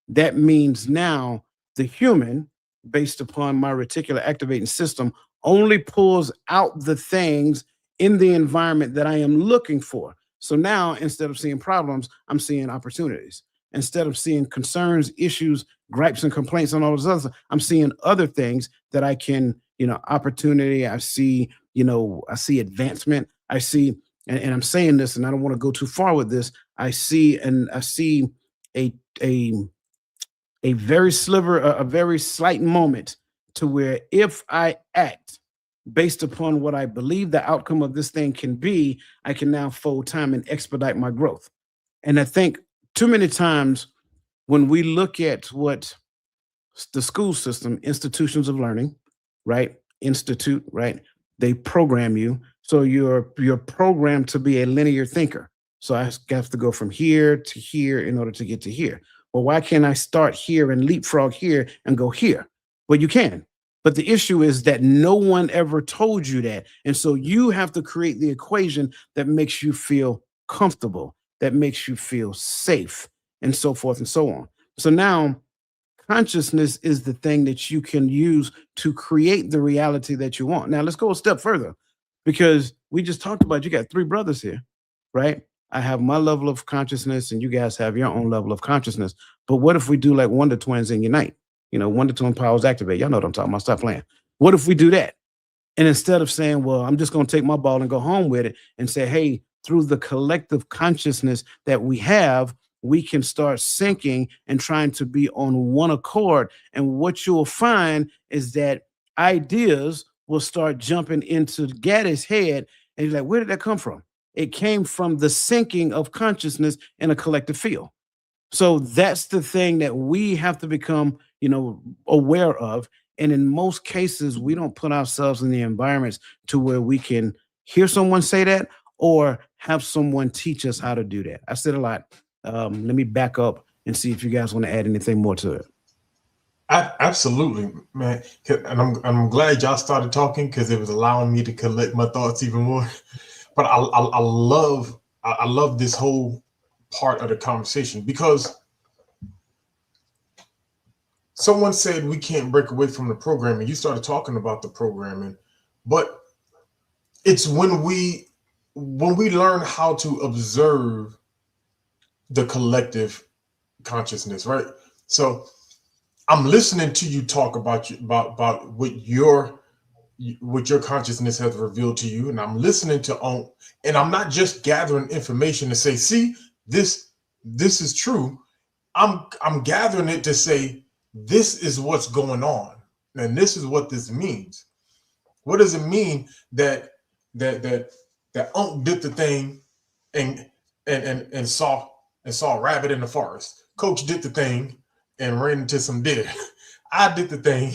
that means now the human, based upon my reticular activating system, only pulls out the things in the environment that I am looking for. So now, instead of seeing problems, I'm seeing opportunities. Instead of seeing concerns, issues, gripes, and complaints, and all those others, I'm seeing other things that I can, opportunity. I see, I see advancement. I see, and I'm saying this, and I don't want to go too far with this. I see a a a very sliver, a very slight moment to where if I act based upon what I believe the outcome of this thing can be, I can now fold time and expedite my growth. And I think too many times when we look at what the school system, institutions of learning, right? Institute, right? They program you. So you're programmed to be a linear thinker. So I have to go from here to here in order to get to here. Well, why can't I start here and leapfrog here and go here? Well, you can. But the issue is that no one ever told you that. And so you have to create the equation that makes you feel comfortable, that makes you feel safe, and so forth and so on. So now consciousness is the thing that you can use to create the reality that you want. Now, let's go a step further because we just talked about you got three brothers here, right? I have my level of consciousness and you guys have your own level of consciousness. But what if we do like Wonder Twins and unite? Wonder Twin powers activate. Y'all know what I'm talking about. Stop playing. What if we do that? And instead of saying, well, I'm just going to take my ball and go home with it and say, hey, through the collective consciousness that we have, we can start syncing and trying to be on one accord. And what you'll find is that ideas will start jumping into Gaddy's head. And he's like, where did that come from? It came from the syncing of consciousness in a collective field. So that's the thing that we have to become, aware of. And in most cases, we don't put ourselves in the environments to where we can hear someone say that or have someone teach us how to do that. I said a lot. Let me back up and see if you guys want to add anything more to it. Absolutely, man. And I'm glad y'all started talking because it was allowing me to collect my thoughts even more. But I love this whole part of the conversation because someone said we can't break away from the programming. You started talking about the programming, but it's when we learn how to observe the collective consciousness, right? So I'm listening to you talk about what your consciousness has revealed to you, and I'm listening to and I'm not just gathering information to say, see, this is true. I'm gathering it to say this is what's going on, and this is what this means. What does it mean that Unc did the thing and saw a rabbit in the forest? Coach did the thing and ran into some deer. I did the thing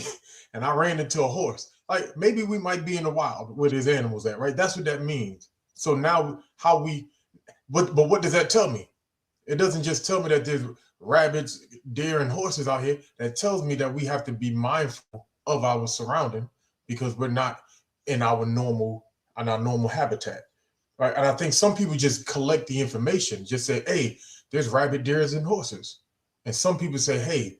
and I ran into a horse. Like maybe we might be in the wild where there's animals at, right? That's what that means. So now but what does that tell me? It doesn't just tell me that there's rabbits, deer, and horses out here. That tells me that we have to be mindful of our surrounding because we're not in our normal habitat. Right. And I think some people just collect the information, just say, hey, there's rabbit, deers, and horses. And some people say, hey,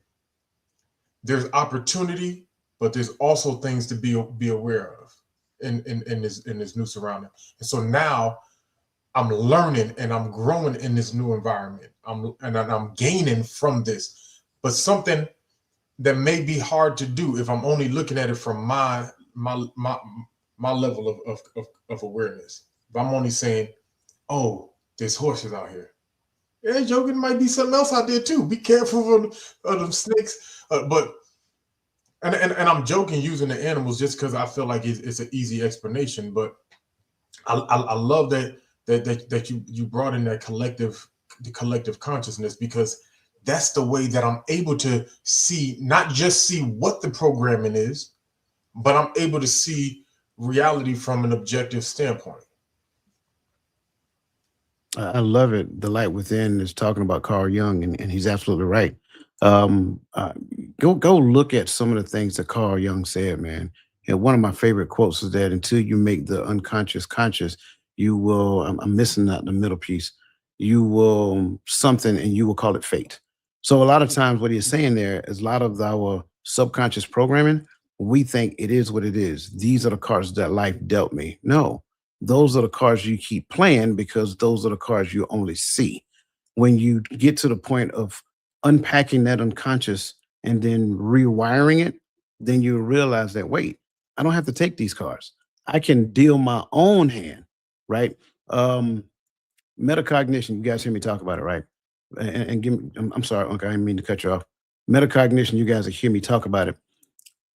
there's opportunity, but there's also things to be aware of in this new surrounding. And so now I'm learning and I'm growing in this new environment. I'm gaining from this. But something that may be hard to do if I'm only looking at it from my my level of awareness. If I'm only saying, oh, there's horses out here. Yeah, joking, might be something else out there too. Be careful of them snakes. But and I'm joking using the animals just because I feel like it's an easy explanation. But I love that you brought in that the collective consciousness, because that's the way that I'm able to see, not just see what the programming is, but I'm able to see reality from an objective standpoint. I love it. The light within is talking about Carl Jung, and he's absolutely right. Go look at some of the things that Carl Jung said, man. And one of my favorite quotes is that until you make the unconscious conscious, you will. I'm missing out the middle piece. You will something, and you will call it fate. So a lot of times, what he's saying there is a lot of our subconscious programming. We think it is what it is. These are the cards that life dealt me. No, those are the cards you keep playing because those are the cards you only see. When you get to the point of unpacking that unconscious and then rewiring it, then you realize that, wait, I don't have to take these cards. I can deal my own hand, right? Um, Metacognition, you guys hear me talk about it, right? And give me, I'm sorry, Uncle, I didn't mean to cut you off. Metacognition, you guys will hear me talk about it.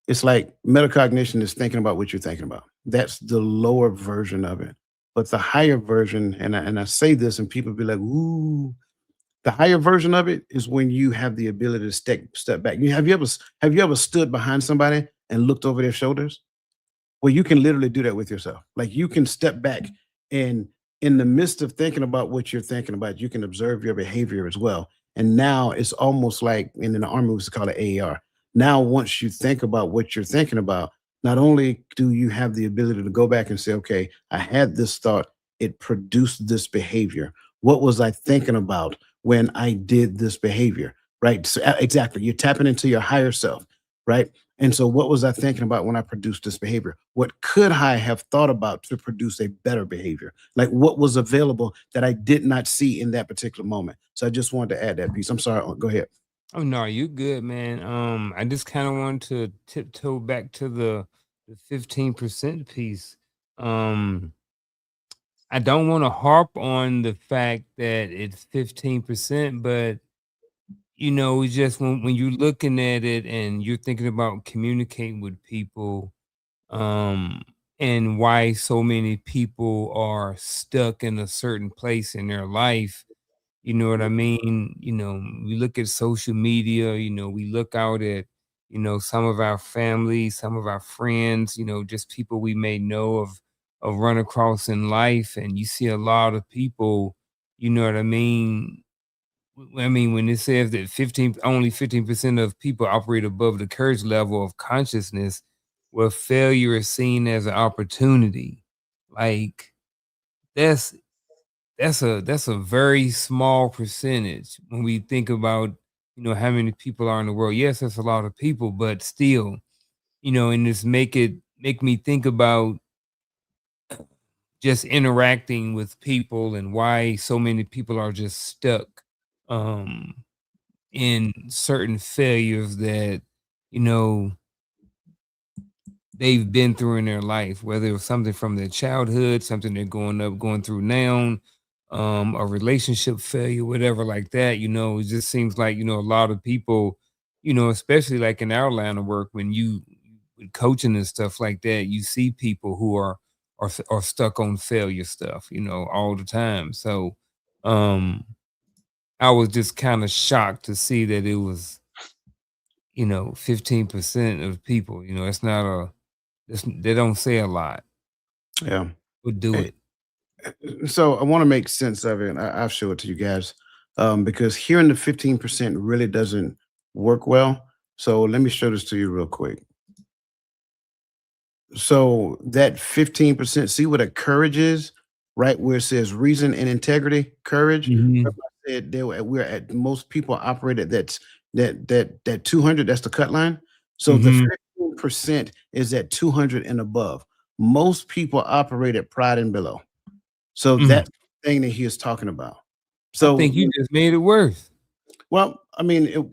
It's like metacognition is thinking about what you're thinking about. That's the lower version of it. But the higher version, and I say this, and people be like, "Ooh," the higher version of it is when you have the ability to step back. Have you ever stood behind somebody and looked over their shoulders? Well, you can literally do that with yourself. Like you can step back and in the midst of thinking about what you're thinking about, you can observe your behavior as well. And now it's almost like, and in the army we used to call it AAR. Now, once you think about what you're thinking about, not only do you have the ability to go back and say, okay, I had this thought, it produced this behavior. What was I thinking about when I did this behavior? Right. So, exactly. You're tapping into your higher self. Right. And so, what was I thinking about when I produced this behavior? What could I have thought about to produce a better behavior? Like, what was available that I did not see in that particular moment? So, I just wanted to add that piece. I'm sorry. Go ahead. Oh no, you good, man. I just kind of wanted to tiptoe back to the 15% piece. Um, I don't want to harp on the fact that it's 15%, but it's just when you're looking at it and you're thinking about communicating with people, um, and why so many people are stuck in a certain place in their life. You know what I mean? We look at social media, we look out at, some of our family, some of our friends, just people we may know of run across in life. And you see a lot of people, you know what I mean? I mean, when it says that only 15% of people operate above the courage level of consciousness, where failure is seen as an opportunity. Like that's that's a very small percentage when we think about, how many people are in the world. Yes, that's a lot of people, but still, and this make me think about just interacting with people and why so many people are just stuck um in certain failures that, you know, they've been through in their life, whether it was something from their childhood, something they're going through now, a relationship failure, whatever like that. It just seems like, a lot of people, especially like in our line of work, when you with coaching and stuff like that, you see people who are stuck on failure stuff, all the time. So um I was just kind of shocked to see that it was, 15% of people. It's not they don't say a lot, Yeah. but do Eh, it. So I want to make sense of it, and I'll show it to you guys because hearing the 15% really doesn't work well. So let me show this to you real quick. So that 15%, see what a courage is, right? Where it says reason and integrity, courage. Mhm. Remember I said we're at most people operate at that 200, that's the cut line. So the Mhm. 15% is at 200 and above. Most people operate at pride and below. So Mm. that's the thing that he is talking about. I So, think you just made it worse. well, I mean,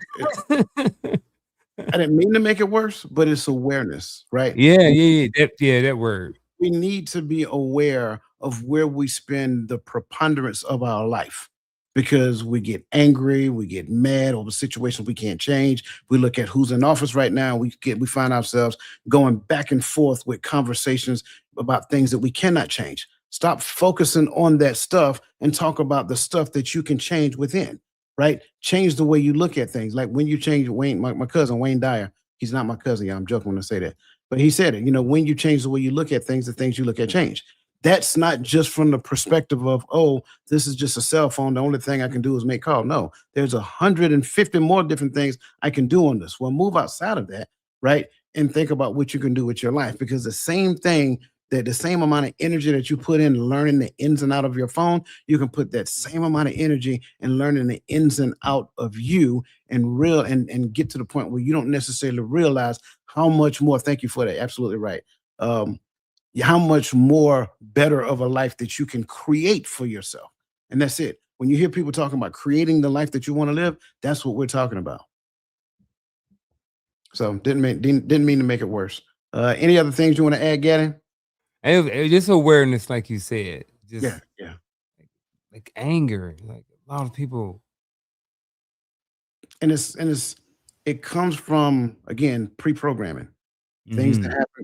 I didn't mean to make it worse, but it's awareness, right? Yeah, yeah, yeah, that word. we need to be aware of where we spend the preponderance of our life because we get angry, we get mad over situations we can't change. We look at who's in office right now, we find ourselves going back and forth with conversations about things that we cannot change. Stop focusing on that stuff and talk about the stuff that you can change within, right? Change the way you look at things. Like when you change Wayne, my cousin Wayne Dyer, he's not my cousin, yeah, I'm joking when I say that. But he said it, when you change the way you look at things, the things you look at change. That's not just from the perspective of, oh, this is just a cell phone. The only thing I can do is make calls. No, there's 150 more different things I can do on this. Well, move outside of that, right? And think about what you can do with your life because the same amount of energy that you put in learning the ins and out of your phone, you can put that same amount of energy in learning the ins and out of you and get to the point where you don't necessarily realize how much more. Thank you for that. Absolutely right. Um, how much more better of a life that you can create for yourself. And that's it. When you hear people talking about creating the life that you want to live, that's what we're talking about. So didn't mean to make it worse. Any other things you want to add, Gaddy? Just awareness, like you said, Yeah, just yeah. like anger, like a lot of people. And it comes from again pre-programming. Mhm.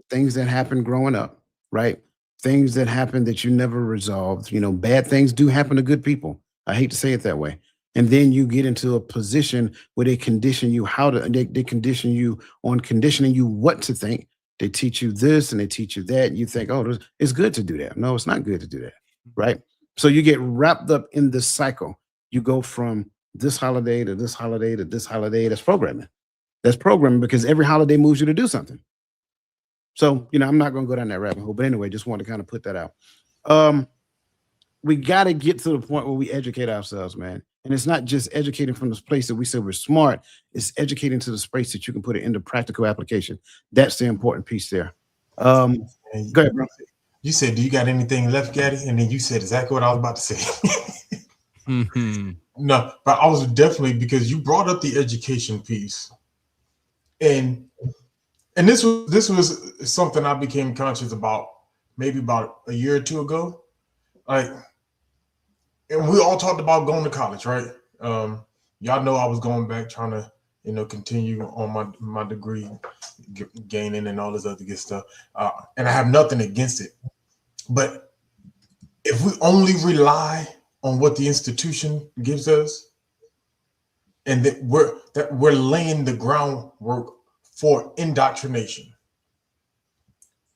Things that happen growing up, right? Things that happen that you never resolved. Bad things do happen to good people. I hate to say it that way. And then you get into a position where they condition you they condition you on conditioning you what to think. They teach you this and they teach you that. And you think, oh, it's good to do that. No, it's not good to do that. Right. So you get wrapped up in this cycle. You go from this holiday to this holiday to this holiday. That's programming. That's programming because every holiday moves you to do something. So, I'm not going to go down that rabbit hole, but anyway, just wanted to kind of put that out. We got to get to the point where we educate ourselves, man. And it's not just educating from this place that we say we're smart. It's educating to the space that you can put it into practical application. That's the important piece there. And Go ahead, bro. you said, "Do you got anything left, Gaddy?" And then you said exactly what I was about to say. Mhm. No, but I was definitely because you brought up the education piece, and this was something I became conscious about maybe about a year or two ago. Like, and we all talked about going to college, right? Um, y'all know I was going back trying to continue on my degree, gaining and all this other good stuff, and I have nothing against it, but if we only rely on what the institution gives us, and that we're laying the groundwork for indoctrination,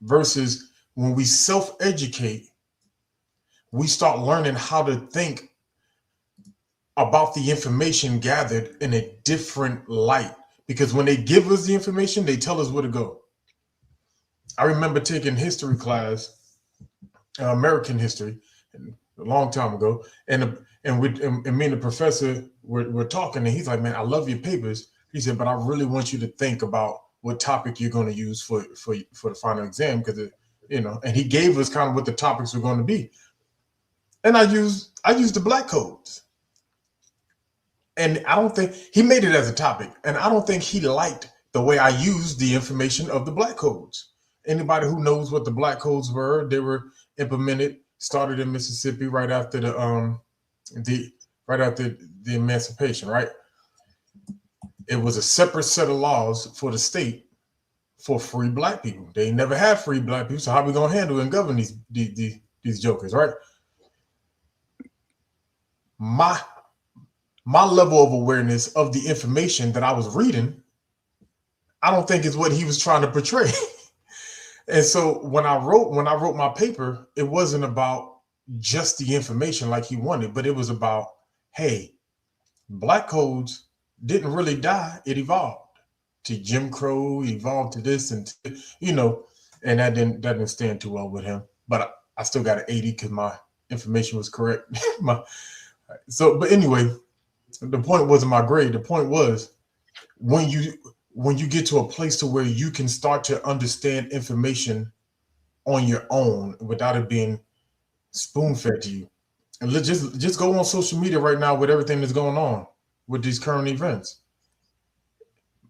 versus when we self-educate, we start learning how to think about the information gathered in a different light. Because when they give us the information, they tell us where to go. I remember taking history class, American history, a long time ago, and me and the professor were talking, and he's like, "Man, I love your papers." He said, "But I really want you to think about what topic you're going to use for the final exam, because And he gave us kind of what the topics were going to be, and I used the black codes. And I don't think he made it as a topic. And I don't think he liked the way I used the information of the black codes. Anybody who knows what the black codes were, they were implemented, started in Mississippi right after the right after the emancipation, right? It was a separate set of laws for the state for free black people. They never had free black people, so how we gonna handle and govern these jokers, right? My my level of awareness of the information that I was reading, I don't think is what he was trying to portray. And so when I wrote my paper, it wasn't about just the information like he wanted, but it was about, hey, black codes didn't really die. It evolved to Jim Crow, evolved to this and that didn't stand too well with him. But I still got an 80 because my information was correct. But anyway, the point wasn't my grade. The point was when you get to a place to where you can start to understand information on your own without it being spoon fed to you. And let's just go on social media right now with everything that's going on with these current events.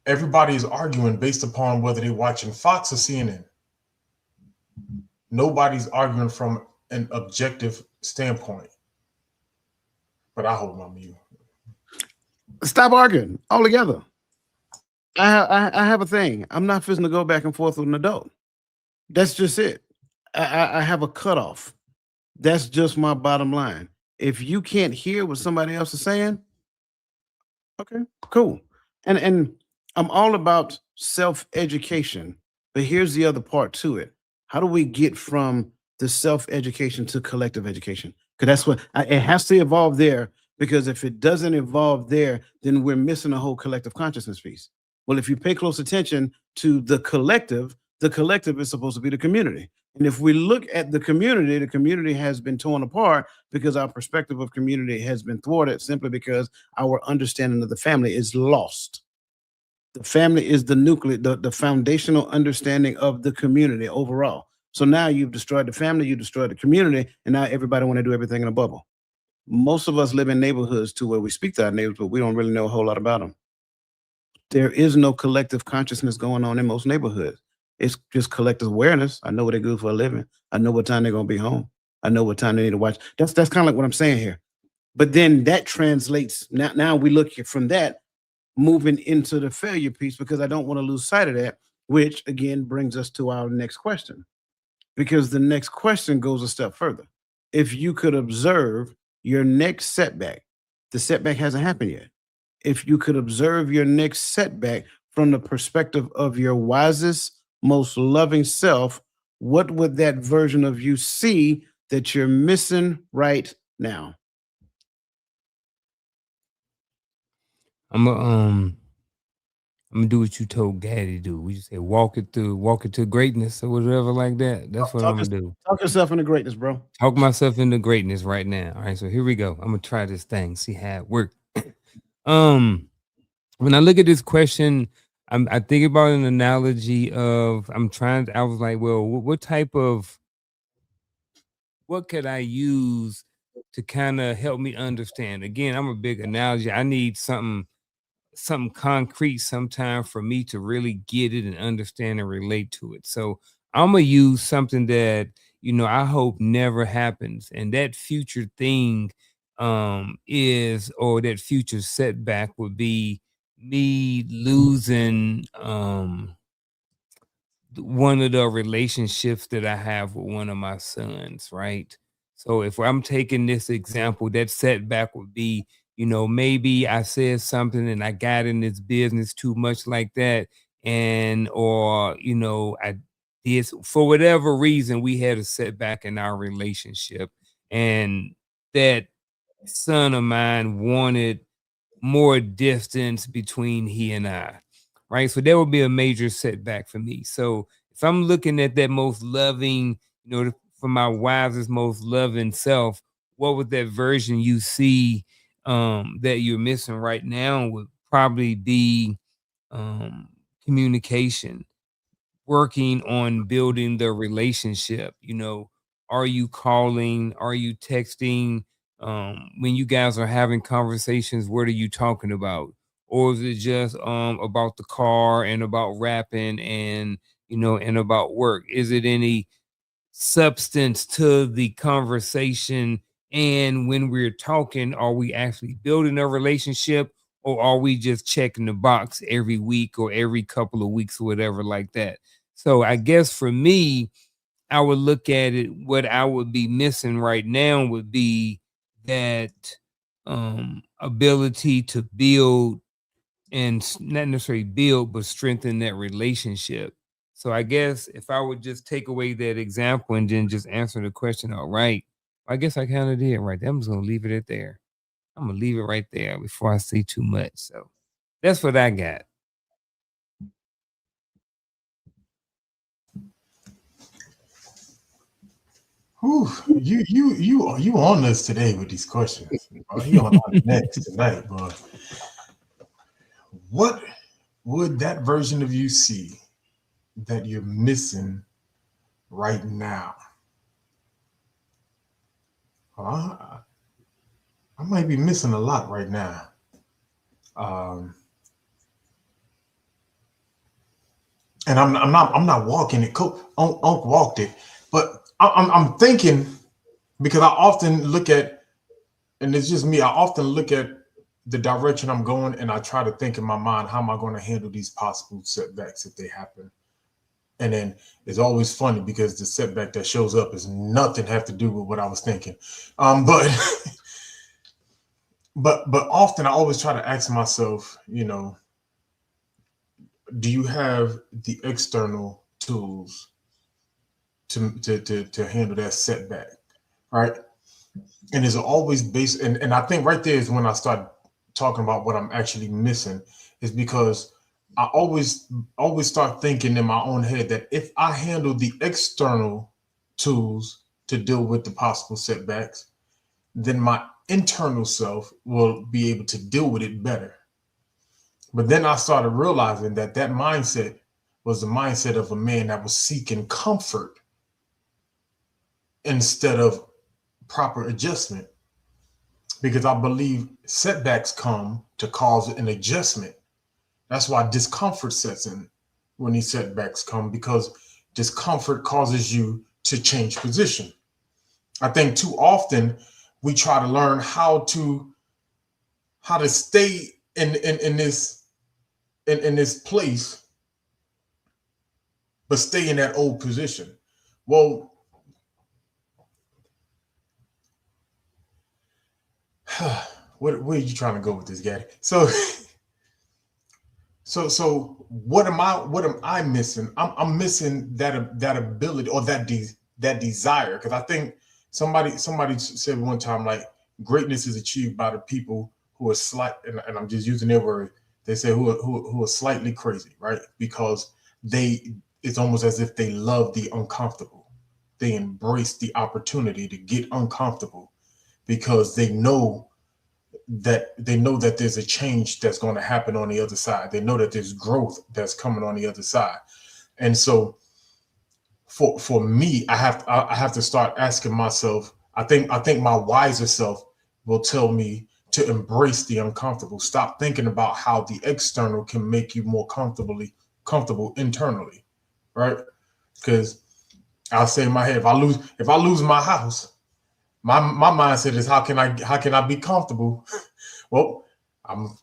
Everybody is arguing based upon whether they're watching Fox or CNN. nobody's arguing from an objective standpoint. But I hold my mute. Stop arguing altogether. I have a thing. I'm not fixing to go back and forth with an adult. That's just it. I have a cutoff. That's just my bottom line. If you can't hear what somebody else is saying, okay, cool. And I'm all about self-education, but here's the other part to it. How do we get from the self-education to collective education? Because that's what it has to evolve there. Because if it doesn't evolve there, then we're missing the whole collective consciousness piece. Well, if you pay close attention to the collective is supposed to be the community. And if we look at the community has been torn apart because our perspective of community has been thwarted simply because our understanding of the family is lost. The family is the nucleus, the foundational understanding of the community overall. So now you've destroyed the family, you destroyed the community, and now everybody want to do everything in a bubble. Most of us live in neighborhoods to where we speak to our neighbors, but we don't really know a whole lot about them. There is no collective consciousness going on in most neighborhoods. It's just collective awareness. I know what they do for a living. I know what time they're gonna be home. I know what time they need to watch. That's kind of like what I'm saying here. But then that translates now we look from that moving into the failure piece because I don't want to lose sight of that, which again brings us to our next question. Because the next question goes a step further. If you could observe your next setback, the setback hasn't happened yet. If you could observe your next setback from the perspective of your wisest, most loving self, what would that version of you see that you're missing right now? I'm gonna do what you told Gaddy to do. We just say walk it to greatness or whatever like that. That's what I'm gonna do. Talk yourself into greatness, bro. Talk myself into greatness right now. All right, so here we go. I'm gonna try this thing, see how it works. When I look at this question, I think about an analogy of I was like, well, what type of what could I use to kind of help me understand? Again, I'm a big analogy. I need something concrete sometime for me to really get it and understand and relate to it. So I'm gonna use something that I hope never happens, and that future thing is or that future setback would be me losing one of the relationships that I have with one of my sons, right? So if I'm taking this example, that setback would be, maybe I said something and I got in this business too much like that. And, or, I did for whatever reason, we had a setback in our relationship. And that son of mine wanted more distance between he and I, right? So that would be a major setback for me. So if I'm looking at that most loving, for my wisest, most loving self, what would that version you see that you're missing right now would probably be um, communication, working on building the relationship. Are you calling? Are you texting? When you guys are having conversations, what are you talking about? Or is it just about the car and about rapping and and about work? Is it any substance to the conversation? And when we're talking, are we actually building a relationship, or are we just checking the box every week or every couple of weeks or whatever like that? So I guess for me, I would look at it, what I would be missing right now would be that ability to build and not necessarily build, but strengthen that relationship. So I guess if I would just take away that example and then just answer the question, all right, I guess I kind of did right there. I'm just gonna leave it at there. I'm gonna leave it right there before I say too much. So that's what I got. Whew, you on us today with these questions. You on our next tonight, but what would that version of you see that you're missing right now? I might be missing a lot right now. Um, and I'm not walking it. Unc walked it, but I'm thinking because I often look at, and it's just me. I often look at the direction I'm going, and I try to think in my mind, how am I going to handle these possible setbacks if they happen? And then it's always funny because the setback that shows up is nothing have to do with what I was thinking. But but often I always try to ask myself, do you have the external tools to handle that setback, right? And it's always based, and I think right there is when I start talking about what I'm actually missing, is because I always start thinking in my own head that if I handle the external tools to deal with the possible setbacks, then my internal self will be able to deal with it better. But then I started realizing that that mindset was the mindset of a man that was seeking comfort instead of proper adjustment, because I believe setbacks come to cause an adjustment. That's why discomfort sets in when these setbacks come, because discomfort causes you to change position. I think too often we try to learn how to stay in this place, but stay in that old position. Well, where are you trying to go with this, Gaddy? So what am I missing? I'm missing that ability, or that desire, because I think somebody said one time, like, greatness is achieved by the people who are slight, and I'm just using their word. They say who are slightly crazy, right? Because they it's almost as if they love the uncomfortable. They embrace the opportunity to get uncomfortable because they know that there's a change that's going to happen on the other side. They know that there's growth that's coming on the other side. And so for me, I have to start asking myself. I think my wiser self will tell me to embrace the uncomfortable. Stop thinking about how the external can make you more comfortable internally, right? Because I'll say in my head, if I lose my house, my mindset is, how can I be comfortable? Well, I'm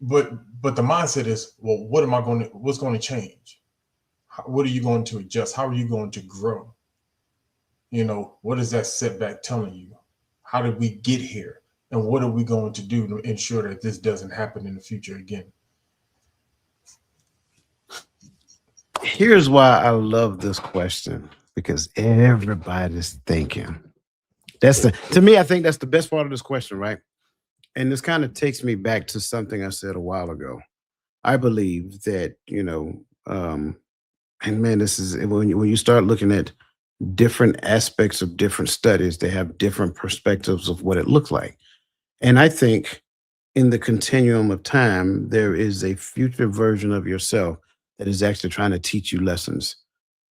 but the mindset is, well, what's going to change? What are you going to adjust? How are you going to grow? What is that setback telling you? How did we get here? And what are we going to do to ensure that this doesn't happen in the future again? Here's why I love this question, because everybody's thinking. To me, I think that's the best part of this question, right? And this kind of takes me back to something I said a while ago. I believe that, and man, this is when you start looking at different aspects of different studies, they have different perspectives of what it looks like. And I think in the continuum of time, there is a future version of yourself that is actually trying to teach you lessons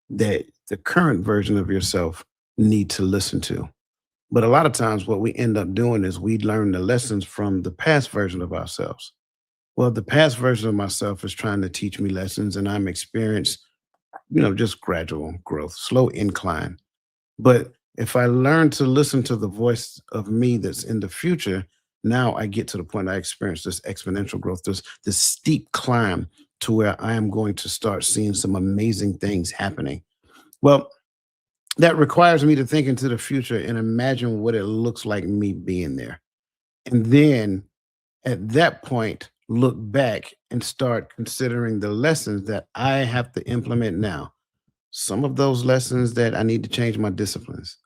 that the current version of yourself need to listen to. But a lot of times, what we end up doing is we learn the lessons from the past version of ourselves. Well, the past version of myself is trying to teach me lessons, and I'm experienced, just gradual growth, slow incline. But if I learn to listen to the voice of me that's in the future, now I get to the point I experience this exponential growth, this steep climb to where I am going to start seeing some amazing things happening. Well, that requires me to think into the future and imagine what it looks like me being there. And then at that point, look back and start considering the lessons that I have to implement now. Some of those lessons that I need to change my disciplines.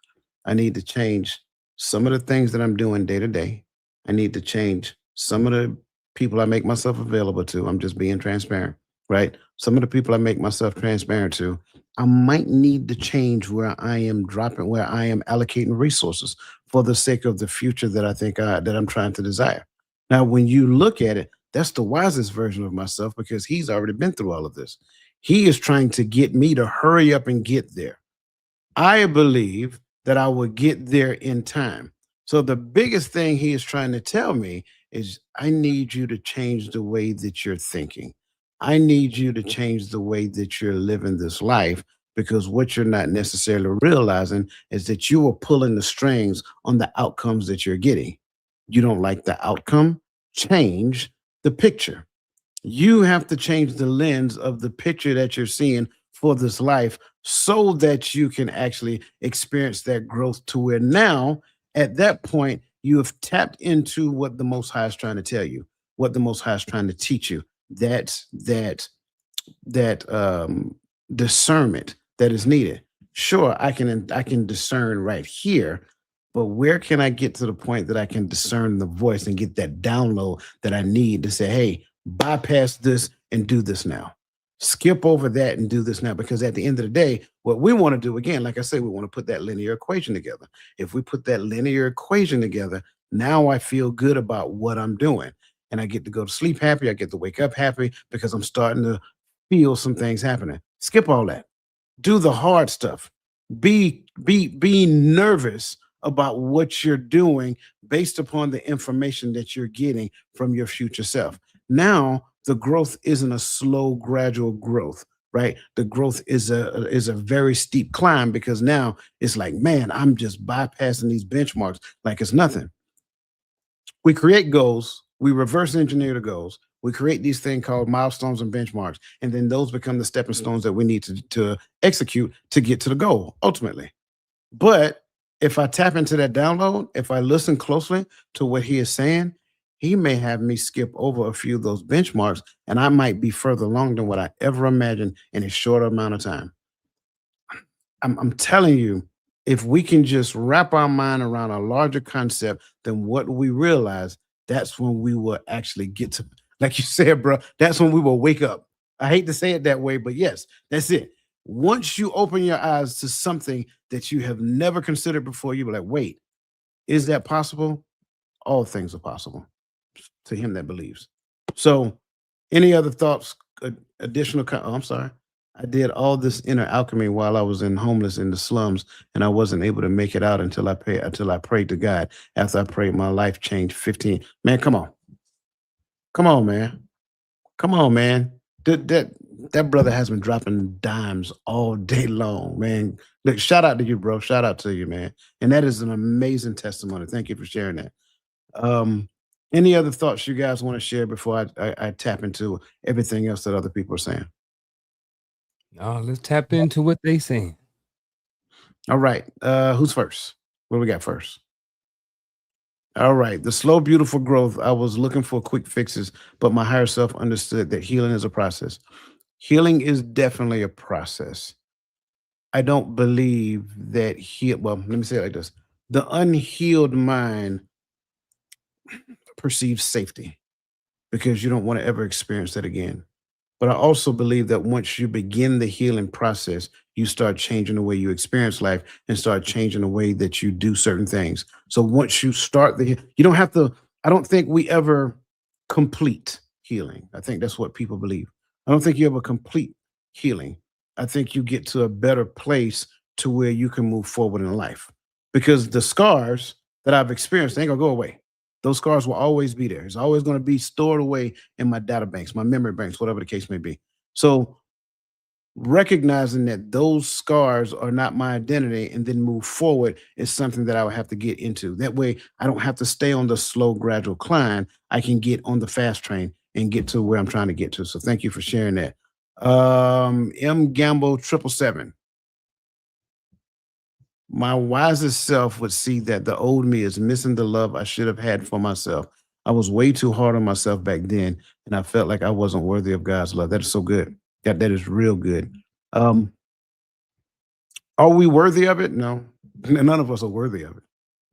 I need to change some of the things that I'm doing day to day. I need to change some of the people I make myself available to. I'm just being transparent, right? Some of the people I make myself transparent to, I might need to change where I am dropping, where I am allocating resources for the sake of the future that I think that I'm trying to desire. Now, when you look at it, that's the wisest version of myself because he's already been through all of this. He is trying to get me to hurry up and get there. I believe that I will get there in time. So the biggest thing he is trying to tell me is I need you to change the way that you're thinking. I need you to change the way that you're living this life because what you're not necessarily realizing is that you are pulling the strings on the outcomes that you're getting. You don't like the outcome, change the picture. You have to change the lens of the picture that you're seeing for this life so that you can actually experience that growth to where now, at that point, you have tapped into what the Most High is trying to tell you, what the Most High is trying to teach you. That discernment that is needed. Sure, I can discern right here, but where can I get to the point that I can discern the voice and get that download that I need to say, hey, bypass this and do this now. Skip over that and do this now. Because at the end of the day, what we want to do, again, like I said, we want to put that linear equation together. If we put that linear equation together, now I feel good about what I'm doing. And I get to go to sleep happy. I get to wake up happy because I'm starting to feel some things happening. Skip all that. Do the hard stuff. Be nervous about what you're doing based upon the information that you're getting from your future self. Now, the growth isn't a slow, gradual growth, right? The growth is a very steep climb because now it's like, man, I'm just bypassing these benchmarks like it's nothing. We create goals, we reverse engineer the goals, we create these things called milestones and benchmarks, and then those become the stepping stones that we need to execute to get to the goal ultimately. But if I tap into that download, if I listen closely to what he is saying, he may have me skip over a few of those benchmarks, and I might be further along than what I ever imagined in a short amount of time. I'm telling you, if we can just wrap our mind around a larger concept than what we realize, that's when we will actually get to, like you said, bro, that's when we will wake up. I hate to say it that way, but yes, that's it. Once you open your eyes to something that you have never considered before, you be like, wait, is that possible? All things are possible to him that believes. So, any other thoughts? Additional? Oh, I'm sorry. I did all this inner alchemy while I was in homeless in the slums, and I wasn't able to make it out until I prayed to God. After I prayed, my life changed. 15. Man, come on, man, come on, man. That brother has been dropping dimes all day long, man. Look, shout out to you, bro. Shout out to you, man. And that is an amazing testimony. Thank you for sharing that. Um, any other thoughts you guys want to share before I tap into everything else that other people are saying? No, let's tap into what they saying. All right. Who's first? What do we got first? All right. The slow, beautiful growth. I was looking for quick fixes, but my higher self understood that healing is a process. Healing is definitely a process. I don't believe that well, let me say it like this. The unhealed mind perceives safety because you don't want to ever experience that again. But I also believe that once you begin the healing process, you start changing the way you experience life and start changing the way that you do certain things. So once you start you don't have to, I don't think we ever complete healing. I think that's what people believe. I don't think you ever complete healing. I think you get to a better place to where you can move forward in life because the scars that I've experienced they ain't gonna go away. Those scars will always be there. It's always going to be stored away in my data banks, my memory banks, whatever the case may be. So recognizing that those scars are not my identity and then move forward is something that I would have to get into. That way I don't have to stay on the slow, gradual climb. I can get on the fast train and get to where I'm trying to get to. So thank you for sharing that. M Gamble 777. My wisest self would see that the old me is missing the love I should have had for myself. I was way too hard on myself back then, and I felt like I wasn't worthy of God's love. That is so good. That is real good. Um, are we worthy of it? No, none of us are worthy of it.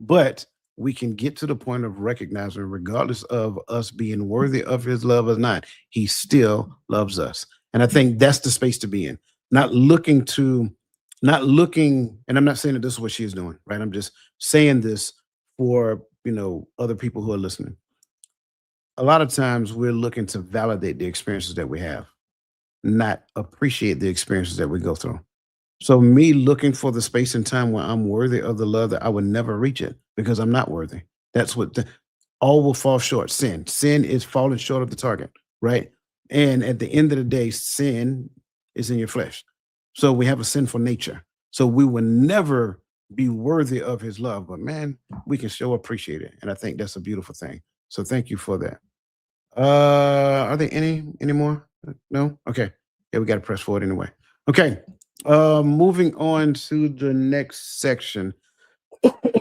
But we can get to the point of recognizing, regardless of us being worthy of His love or not, He still loves us. And I think that's the space to be in. Not looking to, not looking, and I'm not saying that this is what she is doing, right? I'm just saying this for other people who are listening. A lot of times we're looking to validate the experiences that we have, not appreciate the experiences that we go through. So me looking for the space and time where I'm worthy of the love that I would never reach it because I'm not worthy. That's what all will fall short. Sin is falling short of the target, right? And at the end of the day, sin is in your flesh. So we have a sinful nature. So we will never be worthy of his love. But man, we can still appreciate it. And I think that's a beautiful thing. So thank you for that. Are there any more? No? Okay. Yeah, we got to press forward anyway. Okay. Moving on to the next section.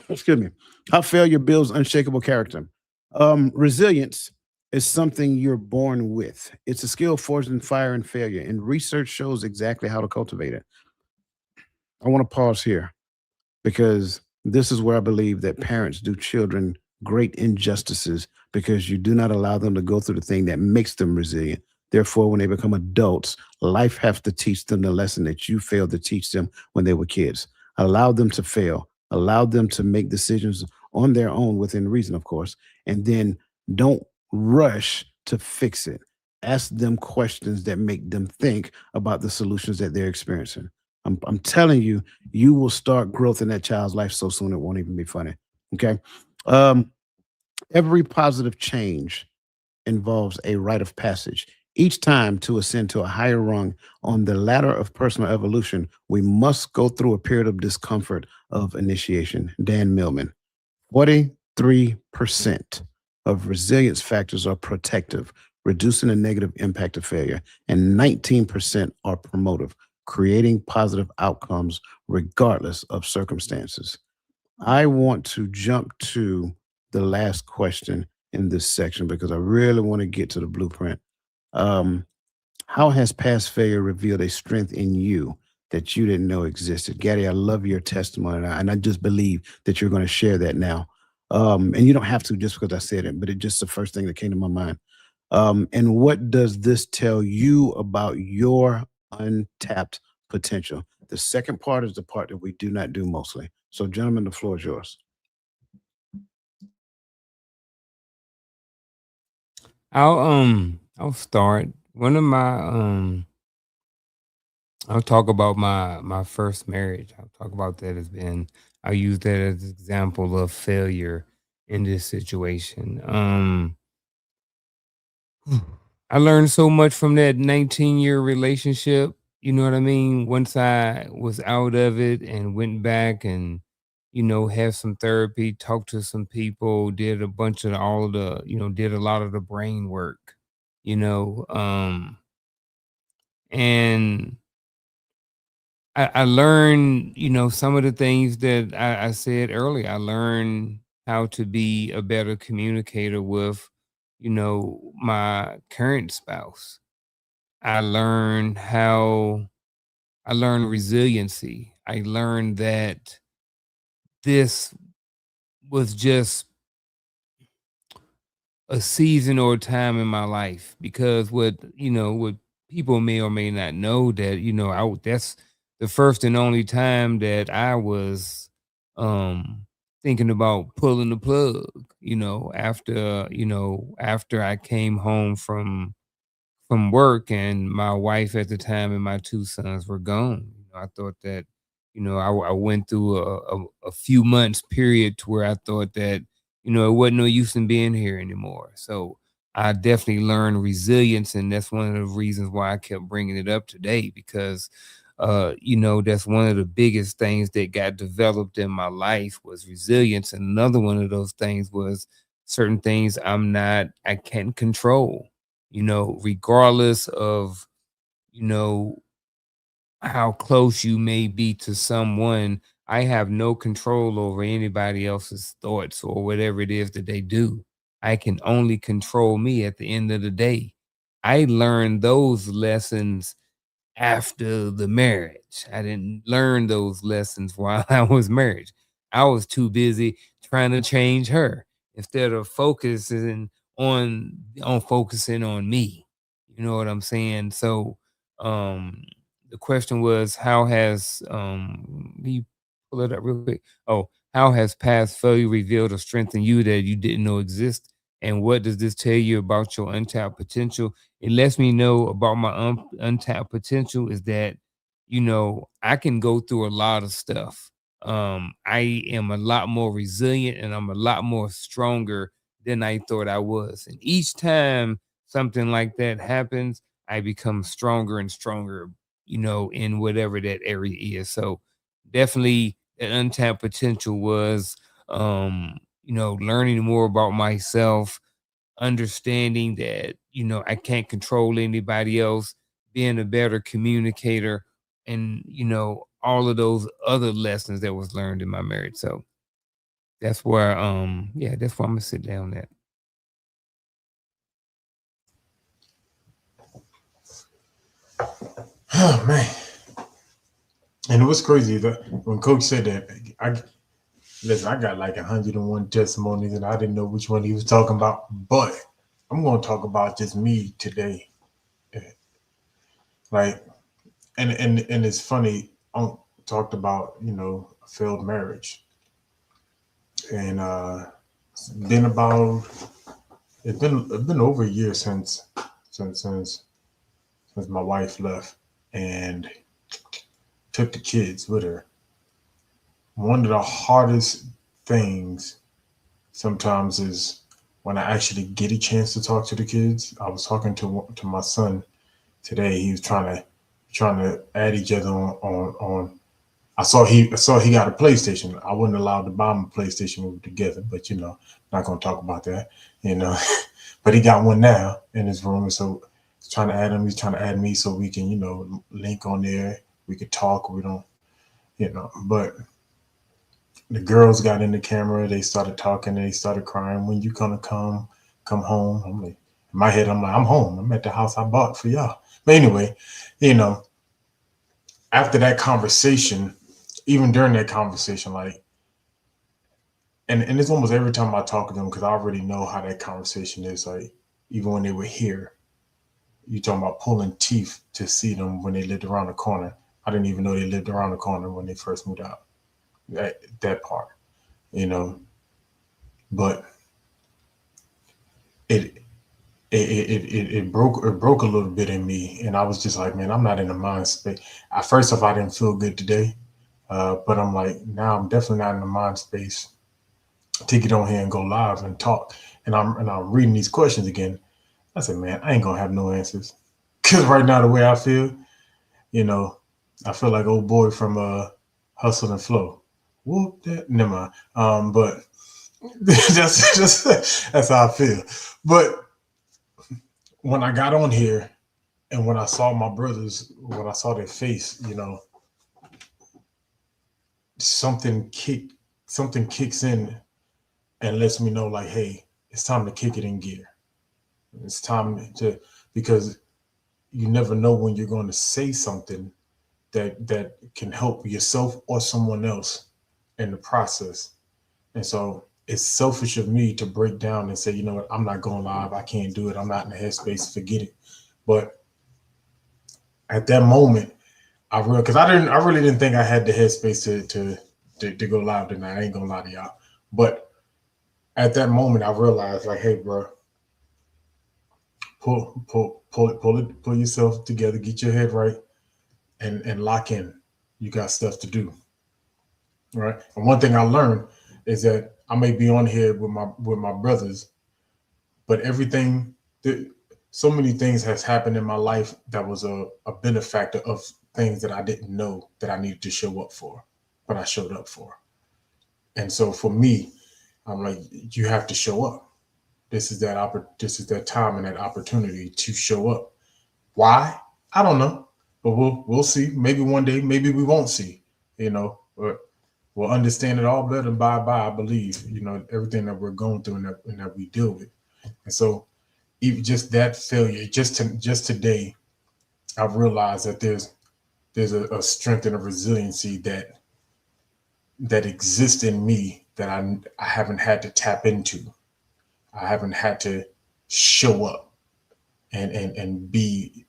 Excuse me. How failure builds unshakable character. Resilience is something you're born with. It's a skill forged in fire and failure, and research shows exactly how to cultivate it. I want to pause here because this is where I believe that parents do children great injustices because you do not allow them to go through the thing that makes them resilient. Therefore, when they become adults, life has to teach them the lesson that you failed to teach them when they were kids. Allow them to fail, allow them to make decisions on their own within reason, of course, and then don't rush to fix it. Ask them questions that make them think about the solutions that they're experiencing. I'm telling you, you will start growth in that child's life so soon it won't even be funny. Okay. Um, every positive change involves a rite of passage. Each time to ascend to a higher rung on the ladder of personal evolution, we must go through a period of discomfort of initiation. Dan Millman. 43% of resilience factors are protective, reducing the negative impact of failure, and 19% are promotive, creating positive outcomes regardless of circumstances. I want to jump to the last question in this section because I really want to get to the blueprint. Um, how has past failure revealed a strength in you that you didn't know existed? Gaddy, I love your testimony, and I just believe that you're going to share that now. And you don't have to just because I said it, but it's just the first thing that came to my mind. And what does this tell you about your untapped potential? The second part is the part that we do not do mostly. So, gentlemen, the floor is yours. I'll start. One of my I'll talk about my first marriage. I'll talk about that as being I'll use that as an example of failure in this situation. I learned so much from that 19-year relationship. You know what I mean? Once I was out of it and went back and, have some therapy, talked to some people, did a bunch of all the, did a lot of the brain work, you know. And I learned, some of the things that I said earlier. I learned how to be a better communicator with, my current spouse. I learned resiliency. I learned that this was just a season or a time in my life because what people may or may not know that, that's the first and only time that I was thinking about pulling the plug, after I came home from work and my wife at the time and my 2 sons were gone. I thought that, I went through a few months period to where I thought that, it wasn't no use in being here anymore. So I definitely learned resilience, and that's one of the reasons why I kept bringing it up today because, that's one of the biggest things that got developed in my life was resilience. And another one of those things was certain things I can't control, regardless of, you know, how close you may be to someone, I have no control over anybody else's thoughts or whatever it is that they do. I can only control me at the end of the day. I learned those lessons after the marriage. I didn't learn those lessons while I was married. I was too busy trying to change her instead of focusing on me. You know what I'm saying? So um the question was how has can you pull it up real quick? Oh, how has past failure revealed a strength in you that you didn't know exist? And what does this tell you about your untapped potential? It lets me know about my untapped potential is that, I can go through a lot of stuff. I am a lot more resilient and I'm a lot more stronger than I thought I was. And each time something like that happens, I become stronger and stronger in whatever that area is. So definitely that untapped potential was, learning more about myself, understanding that, I can't control anybody else, being a better communicator, and, all of those other lessons that was learned in my marriage. So that's where, that's where I'm gonna sit down at. Oh man. And it was crazy that when Coach said that, listen, I got like 101 testimonies, and I didn't know which one he was talking about. But I'm going to talk about just me today. Like, and it's funny. I talked about a failed marriage, and it's been about it's been over a year since my wife left and took the kids with her. One of the hardest things sometimes is when I actually get a chance to talk to the kids. I was talking to my son today. He was trying to add each other on. I saw he got a PlayStation. I wasn't allowed to buy him a PlayStation. We were together, but not gonna talk about that. You know, but he got one now in his room, and so he's trying to add him. He's trying to add me so we can link on there. We could talk. We don't but the girls got in the camera. They started talking. They started crying. When you gonna come home? I'm like, in my head, I'm like, I'm home. I'm at the house I bought for y'all. But anyway, you know, after that conversation, even during that conversation, like, and it's almost every time I talk to them because I already know how that conversation is. Like, even when they were here, you talking about pulling teeth to see them when they lived around the corner. I didn't even know they lived around the corner when they first moved out. That part, you know, but it it broke a little bit in me, and I was just like, man, I'm not in the mind space. At first off, I didn't feel good today, but I'm like, now I'm definitely not in the mind space to get on here and go live and talk. And I'm reading these questions again. I said, man, I ain't gonna have no answers because right now the way I feel, you know, I feel like old boy from Hustle and Flow. Whoop that, never mind. But that's how I feel. But when I got on here and when I saw my brothers, when I saw their face, something kick something kicks in and lets me know like, hey, it's time to kick it in gear. It's time to because you never know when you're going to say something that can help yourself or someone else in the process. And so it's selfish of me to break down and say, you know what, I'm not going live. I can't do it. I'm not in the headspace. Forget it. But at that moment, I really didn't think I had the headspace to go live tonight. I ain't gonna lie to y'all. But at that moment, I realized like, hey, bro, pull yourself together, get your head right, and lock in. You got stuff to do, right? And one thing I learned is that I may be on here with my brothers, but everything that so many things has happened in my life that was a benefactor of things that I didn't know that I needed to show up for, but I showed up for. And so for me, I'm like, you have to show up. This is that time and that opportunity to show up. Why? I don't know, but we'll see. Maybe one day, maybe we won't see. But we'll understand it all better by I believe. Everything that we're going through and that we deal with. And so even just that failure, just today, I've realized that there's a strength and a resiliency that exists in me that I haven't had to tap into. I haven't had to show up and be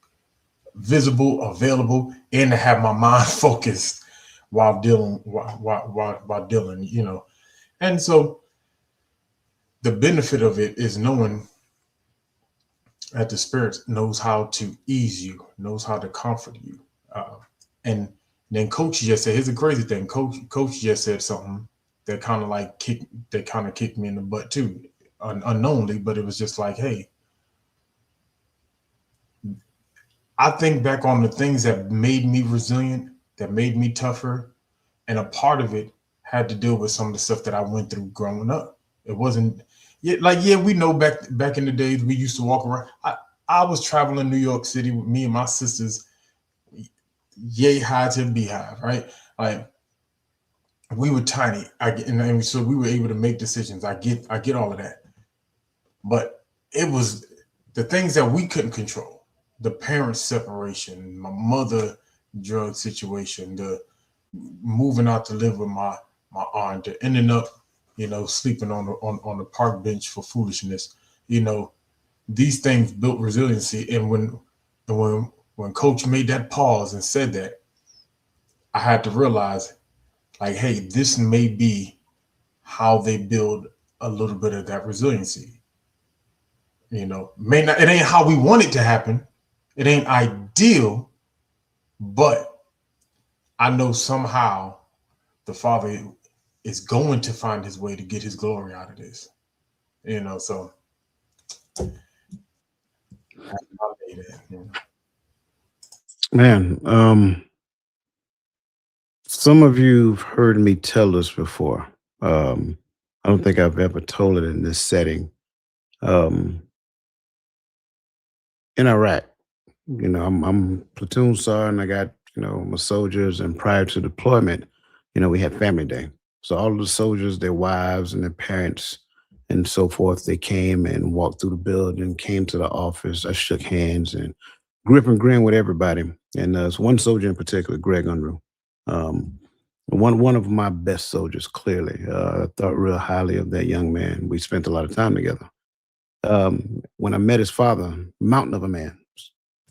visible, available, and to have my mind focused while dealing. And so the benefit of it is knowing that the spirit knows how to ease you, knows how to comfort you. And then Coach just said, here's the crazy thing. Coach just said something that kind of kicked me in the butt too, unknowingly, but it was just like, hey, I think back on the things that made me resilient, that made me tougher, and a part of it had to deal with some of the stuff that I went through growing up. It wasn't yeah, we know back in the days we used to walk around. I was traveling New York City with me and my sisters, yay high to the beehive, right? Like we were tiny. And so we were able to make decisions. I get all of that. But it was the things that we couldn't control. The parents separation, my mother drug situation, the moving out to live with my aunt, to ending up, sleeping on the park bench for foolishness. You know, these things built resiliency. And when coach made that pause and said that, I had to realize, like, hey, this may be how they build a little bit of that resiliency. May not, it ain't how we want it to happen. It ain't ideal, but I know somehow the Father is going to find his way to get his glory out of this. So I made it. Man, some of you've heard me tell this before. I don't think I've ever told it in this setting. Um, in Iraq, I'm platoon sergeant. I got, my soldiers, and prior to deployment, we had family day. So all of the soldiers, their wives and their parents and so forth, they came and walked through the building, came to the office. I shook hands and grip and grin with everybody. And there's one soldier in particular, Greg Unruh. Um, one of my best soldiers, clearly. I thought real highly of that young man. We spent a lot of time together. When I met his father, mountain of a man,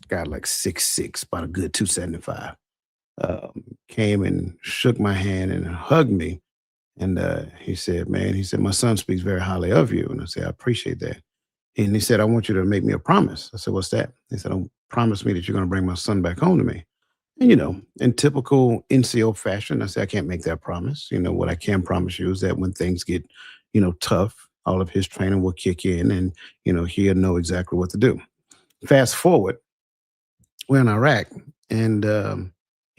guy like 6'6", about a good 275, came and shook my hand and hugged me. And he said, man, he said, my son speaks very highly of you. And I said, I appreciate that. And he said, I want you to make me a promise. I said, what's that? He said, don't promise me that you're going to bring my son back home to me. And, in typical NCO fashion, I said, I can't make that promise. What I can promise you is that when things get, tough, all of his training will kick in and, he'll know exactly what to do. Fast forward, we're in Iraq and,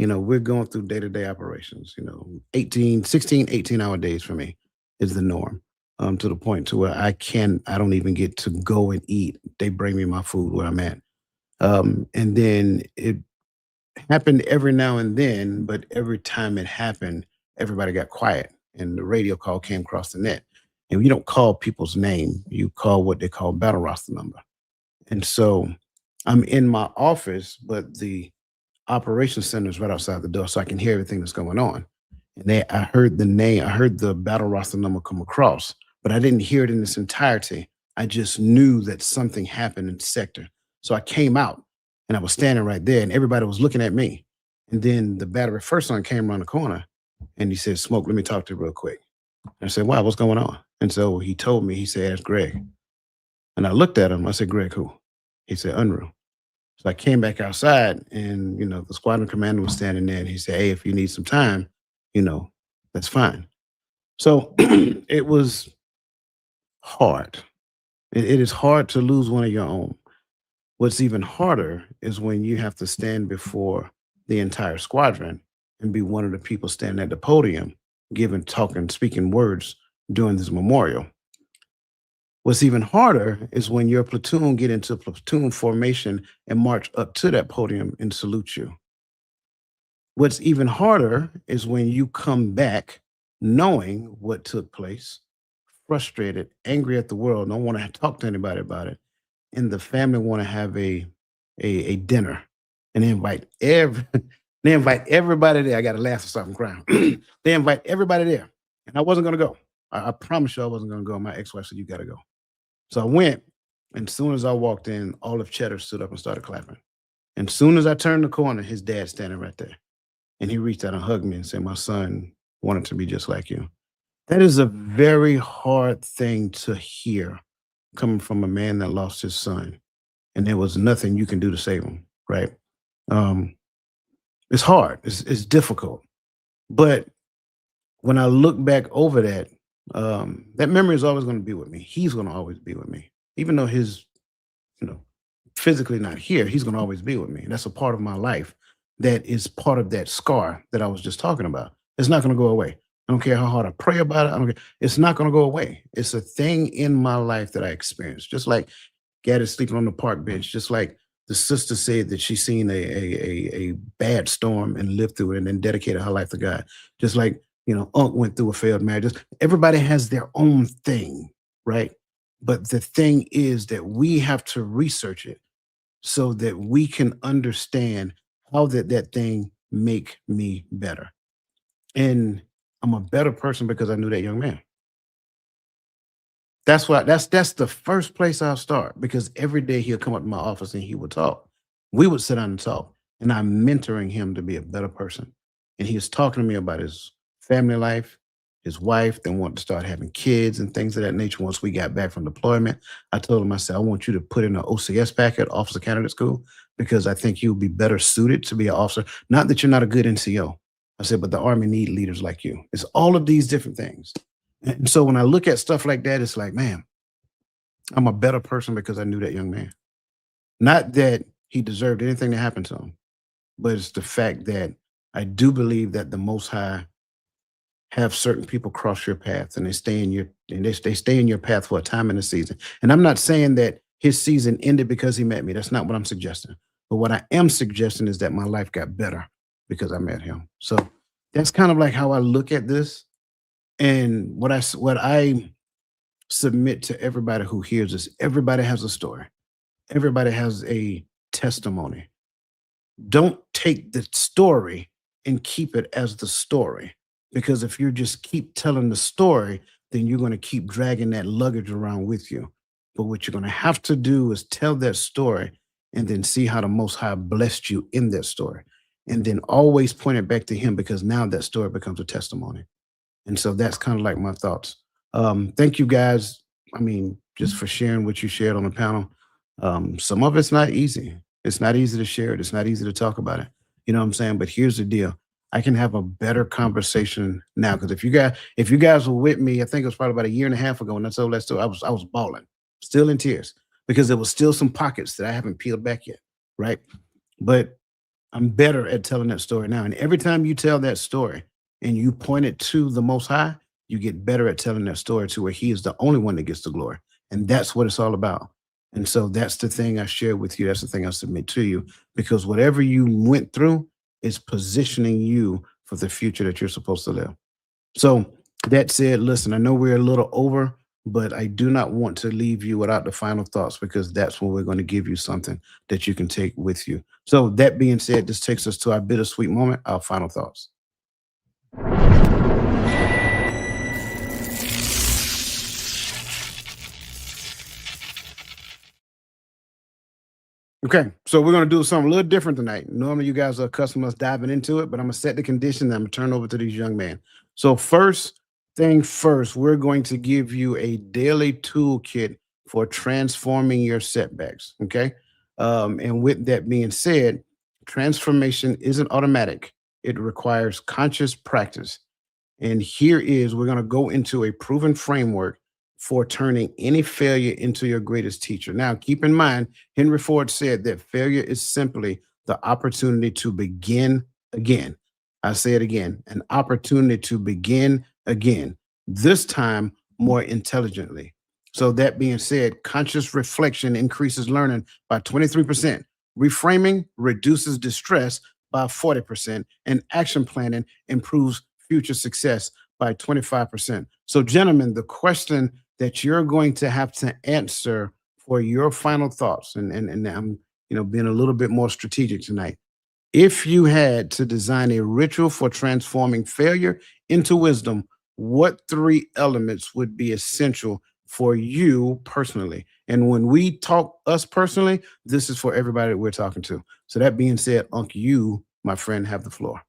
we're going through day-to-day operations, 18, 16, 18-hour days for me is the norm. To the point to where I don't even get to go and eat. They bring me my food where I'm at. And then it happened every now and then, but every time it happened, everybody got quiet and the radio call came across the net. And you don't call people's name, you call what they call battle roster number. And so I'm in my office, but the operations center is right outside the door, so I can hear everything that's going on. And I heard the name, I heard the battle roster number come across, but I didn't hear it in its entirety. I just knew that something happened in the sector. So I came out and I was standing right there, and everybody was looking at me. And then the battery first one came around the corner and he said, Smoke, let me talk to you real quick. And I said, wow, what's going on? And so he told me, he said, ask Greg. And I looked at him. I said, Greg, who? He said, Unruh. So I came back outside and, the squadron commander was standing there and he said, hey, if you need some time, that's fine. So it was hard. It is hard to lose one of your own. What's even harder is when you have to stand before the entire squadron and be one of the people standing at the podium, giving, talking, speaking words during this memorial. What's even harder is when your platoon get into platoon formation and march up to that podium and salute you. What's even harder is when you come back knowing what took place, frustrated, angry at the world, don't want to talk to anybody about it, and the family want to have a dinner, and they invite they invite everybody there. I got to laugh or something, crying. They invite everybody there, and I wasn't gonna go. I promise you, I wasn't gonna go. My ex-wife said, "You got to go." So I went, and as soon as I walked in, all of Cheddar stood up and started clapping. And as soon as I turned the corner, his dad standing right there. And he reached out and hugged me and said, my son wanted to be just like you. That is a very hard thing to hear coming from a man that lost his son. And there was nothing you can do to save him, right? Um, it's hard, it's difficult. But when I look back over that, that memory is always going to be with me. He's going to always be with me, even though his, you know, physically not here, he's going to always be with me. That's a part of my life that is part of that scar that I was just talking about. It's not going to go away. I don't care how hard I pray about it. I don't care. It's not going to go away. It's a thing in my life that I experienced. Just like Gad is sleeping on the park bench, just like the sister said that she seen a bad storm and lived through it and then dedicated her life to God. Just like, Unc went through a failed marriage. Everybody has their own thing, right? But the thing is that we have to research it so that we can understand how that thing make me better. And I'm a better person because I knew that young man. That's the first place I'll start because every day he'll come up to my office and he would talk. We would sit down and talk, and I'm mentoring him to be a better person. And he was talking to me about his family life, his wife, then wanted to start having kids and things of that nature. Once we got back from deployment, I told him, I said, I want you to put in an OCS packet, Officer Candidate School, because I think you'll be better suited to be an officer. Not that you're not a good NCO. I said, but the Army need leaders like you. It's all of these different things. And so when I look at stuff like that, it's like, man, I'm a better person because I knew that young man. Not that he deserved anything that happened to him, but it's the fact that I do believe that the Most High have certain people cross your path and they stay in your path for a time in the season. And I'm not saying that his season ended because he met me. That's not what I'm suggesting. But what I am suggesting is that my life got better because I met him. So that's kind of like how I look at this. And what I submit to everybody who hears this, everybody has a story. Everybody has a testimony. Don't take the story and keep it as the story. Because if you just keep telling the story, then you're going to keep dragging that luggage around with you. But what you're going to have to do is tell that story and then see how the Most High blessed you in that story. And then always point it back to Him because now that story becomes a testimony. And so that's kind of like my thoughts. Thank you guys. I mean, just for sharing what you shared on the panel. Some of it's not easy. It's not easy to share it. It's not easy to talk about it. You know what I'm saying? But here's the deal. I can have a better conversation now. Because if you guys were with me, I think it was probably about a year and a half ago when I told that story, I was bawling, still in tears, because there was still some pockets that I haven't peeled back yet. Right. But I'm better at telling that story now. And every time you tell that story and you point it to the Most High, you get better at telling that story to where He is the only one that gets the glory. And that's what it's all about. And so that's the thing I share with you. That's the thing I submit to you because whatever you went through is positioning you for the future that you're supposed to live. So that said, listen, I know we're a little over, but I do not want to leave you without the final thoughts because that's when we're going to give you something that you can take with you. So that being said, this takes us to our bittersweet moment, our final thoughts. Okay, so we're going to do something a little different tonight. Normally, you guys are accustomed to us diving into it, but I'm going to set the condition and I'm going to turn over to these young men. So, first thing first, we're going to give you a daily toolkit for transforming your setbacks. Okay. And with that being said, transformation isn't automatic, it requires conscious practice. And we're going to go into a proven framework for turning any failure into your greatest teacher. Now, keep in mind, Henry Ford said that failure is simply the opportunity to begin again. I say it again, an opportunity to begin again, this time more intelligently. So, that being said, conscious reflection increases learning by 23%. Reframing reduces distress by 40%, and action planning improves future success by 25%. So, gentlemen, the question that you're going to have to answer for your final thoughts, and I'm being a little bit more strategic tonight. If you had to design a ritual for transforming failure into wisdom, what three elements would be essential for you personally? And when we talk us personally, this is for everybody that we're talking to. So that being said, Unc, you, my friend, have the floor.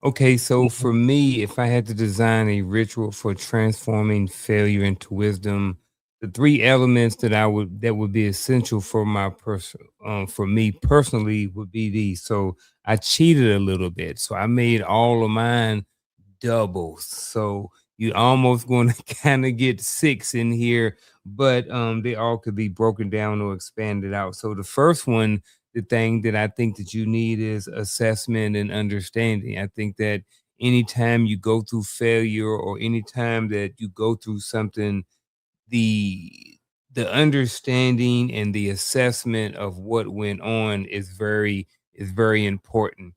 Okay, so for me, if I had to design a ritual for transforming failure into wisdom, the three elements that would be essential for for me personally would be these. So I cheated a little bit. So I made all of mine doubles. So you almost going to kind of get 6 in here, but they all could be broken down or expanded out. So the first one, the thing that I think that you need is assessment and understanding. I think that anytime you go through failure or anytime that you go through something, the the understanding and the assessment of what went on is very important.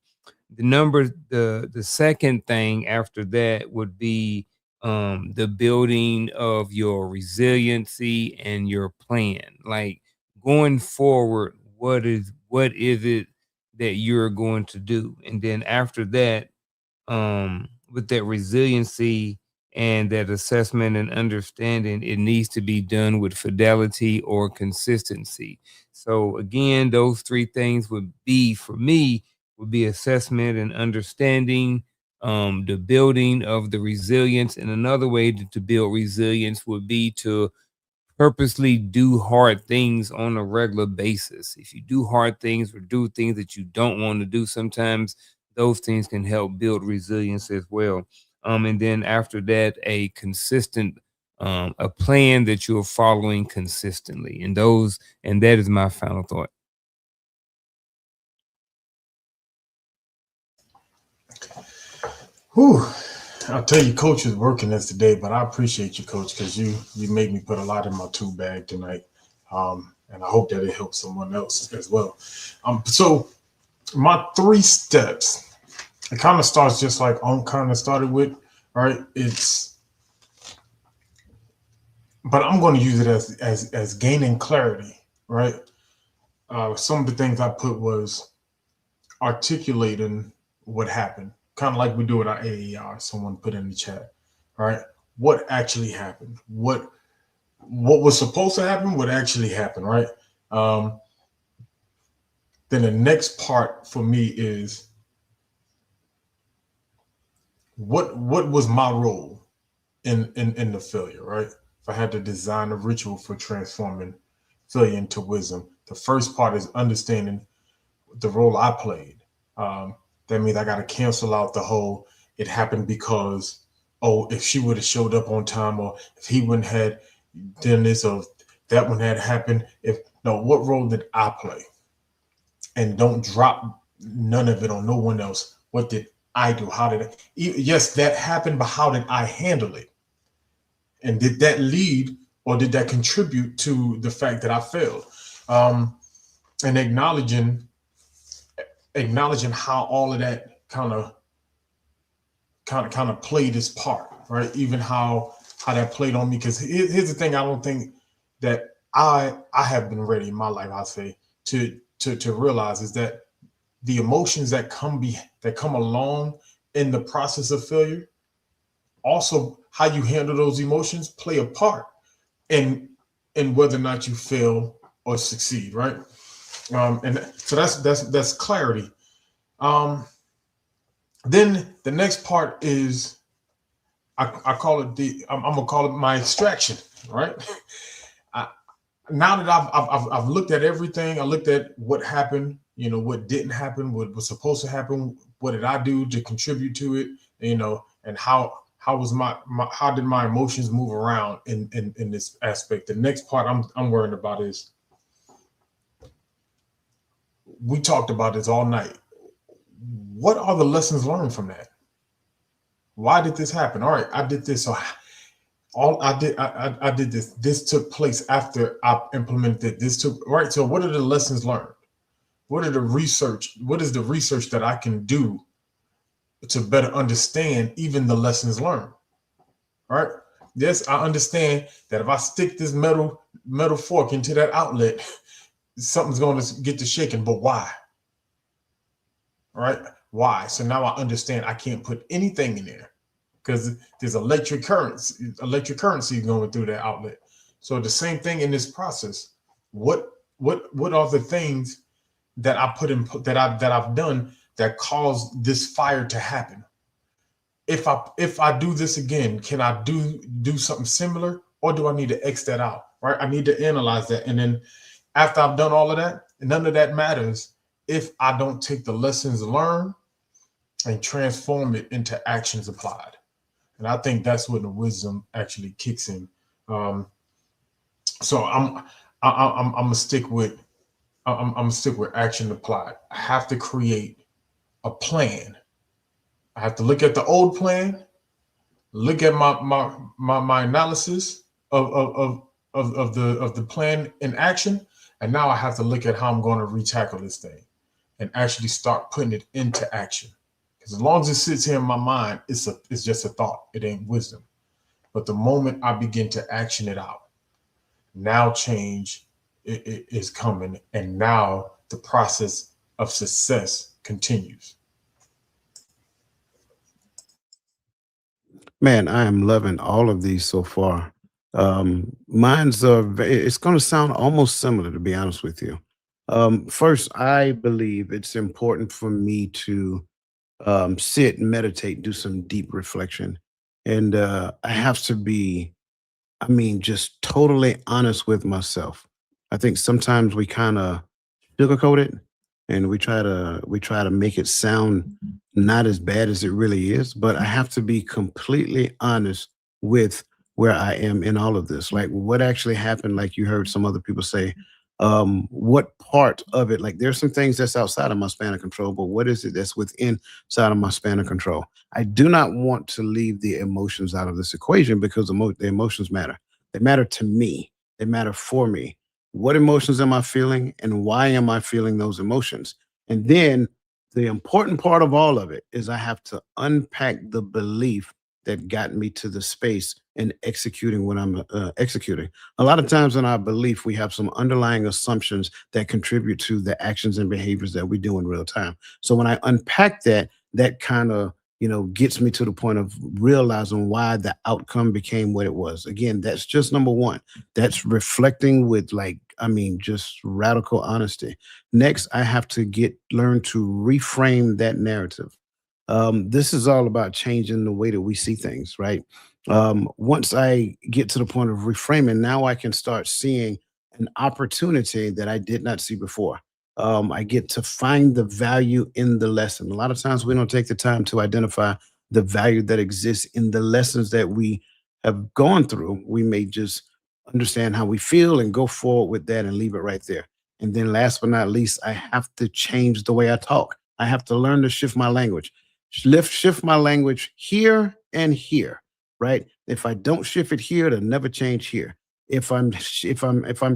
The second thing after that would be the building of your resiliency and your plan. Like going forward, what is it that you're going to do? And then after that, with that resiliency and that assessment and understanding, it needs to be done with fidelity or consistency. So again, those three things would be for me would be assessment and understanding, the building of the resilience. And another way to build resilience would be to purposely do hard things on a regular basis. If you do hard things or do things that you don't want to do, sometimes those things can help build resilience as well. And then after that, a plan that you're following consistently. And that is my final thought. Whew. I'll tell you, coach is working this today, but I appreciate you, coach, because you made me put a lot in my tool bag tonight. And I hope that it helps someone else as well. So my 3 steps, it kind of starts just like I'm kind of started with, right? But I'm going to use it as gaining clarity, right? Some of the things I put was articulating what happened, kind of like we do with our AER. Someone put in the chat, right? What actually happened? What was supposed to happen? What actually happened, right? Then the next part for me is what was my role in the failure, right? If I had to design a ritual for transforming failure into wisdom, the first part is understanding the role I played. That means I got to cancel out the whole it happened because, oh, if she would have showed up on time, or if he wouldn't had done this, or that one had happened. What role did I play? And don't drop none of it on no one else. What did I do? How did I? Yes, that happened, but how did I handle it? And did that lead or did that contribute to the fact that I failed? And acknowledging how all of that kind of played its part, right? Even how that played on me. Because here's the thing: I don't think that I have been ready in my life, I say, to realize is that the emotions that come along in the process of failure, also how you handle those emotions play a part in whether or not you fail or succeed, right? And so that's clarity. Then the next part is I call it I'm gonna call it my extraction, right? Now that I've looked at everything, I looked at what happened, what didn't happen, what was supposed to happen, what did I do to contribute to it, and how was how did my emotions move around in this aspect. The next part I'm worrying about is, we talked about this all night. What are the lessons learned from that? Why did this happen? All right, I did this. So I did this. This took place after I implemented this. Right. So what are the lessons learned? What is the research that I can do to better understand even the lessons learned? Right. Yes, I understand that if I stick this metal fork into that outlet, something's going to get to shaking. But why? Right? Why? So now I understand I can't put anything in there because there's electric currency going through that outlet. So the same thing in this process. What are the things that I put in that I've done that caused this fire to happen? If I do this again, can I do something similar, or do I need to X that out? Right? I need to analyze that, and then after I've done all of that, none of that matters if I don't take the lessons learned and transform it into actions applied. And I think that's when the wisdom actually kicks in. Um, so I'm gonna stick with I'm gonna stick with action applied. I have to create a plan. I have to look at the old plan, look at my analysis of the plan in action, and now I have to look at how I'm going to retackle this thing and actually start putting it into action. Because as long as it sits here in my mind, it's just a thought. It ain't wisdom. But the moment I begin to action it out, now change is coming, and now the process of success continues. Man, I am loving all of these so far. Mine's it's going to sound almost similar, to be honest with you. First, I believe it's important for me to sit, meditate, do some deep reflection, and I have to be, I mean, just totally honest with myself. I think sometimes we kind of sugarcoat it and we try to make it sound not as bad as it really is, but I have to be completely honest with where I am in all of this. Like what actually happened, like you heard some other people say, what part of it, like there's some things that's outside of my span of control, but what is it that's within side of my span of control? I do not want to leave the emotions out of this equation because the emotions matter. They matter to me. They matter for me. What emotions am I feeling and why am I feeling those emotions? And then the important part of all of it is I have to unpack the belief that got me to the space and executing what I'm executing. A lot of times in our belief, we have some underlying assumptions that contribute to the actions and behaviors that we do in real time. So when I unpack that, that kind of gets me to the point of realizing why the outcome became what it was. Again, that's just number one. That's reflecting with, like, I mean, just radical honesty. Next, I have to get learn to reframe that narrative. This is all about changing the way that we see things, right? Once I get to the point of reframing, now I can start seeing an opportunity that I did not see before. I get to find the value in the lesson. A lot of times we don't take the time to identify the value that exists in the lessons that we have gone through. We may just understand how we feel and go forward with that and leave it right there. And then last but not least, I have to change the way I talk. I have to learn to shift my language. Shift my language here and here, right? If I don't shift it here, it'll never change here. If I'm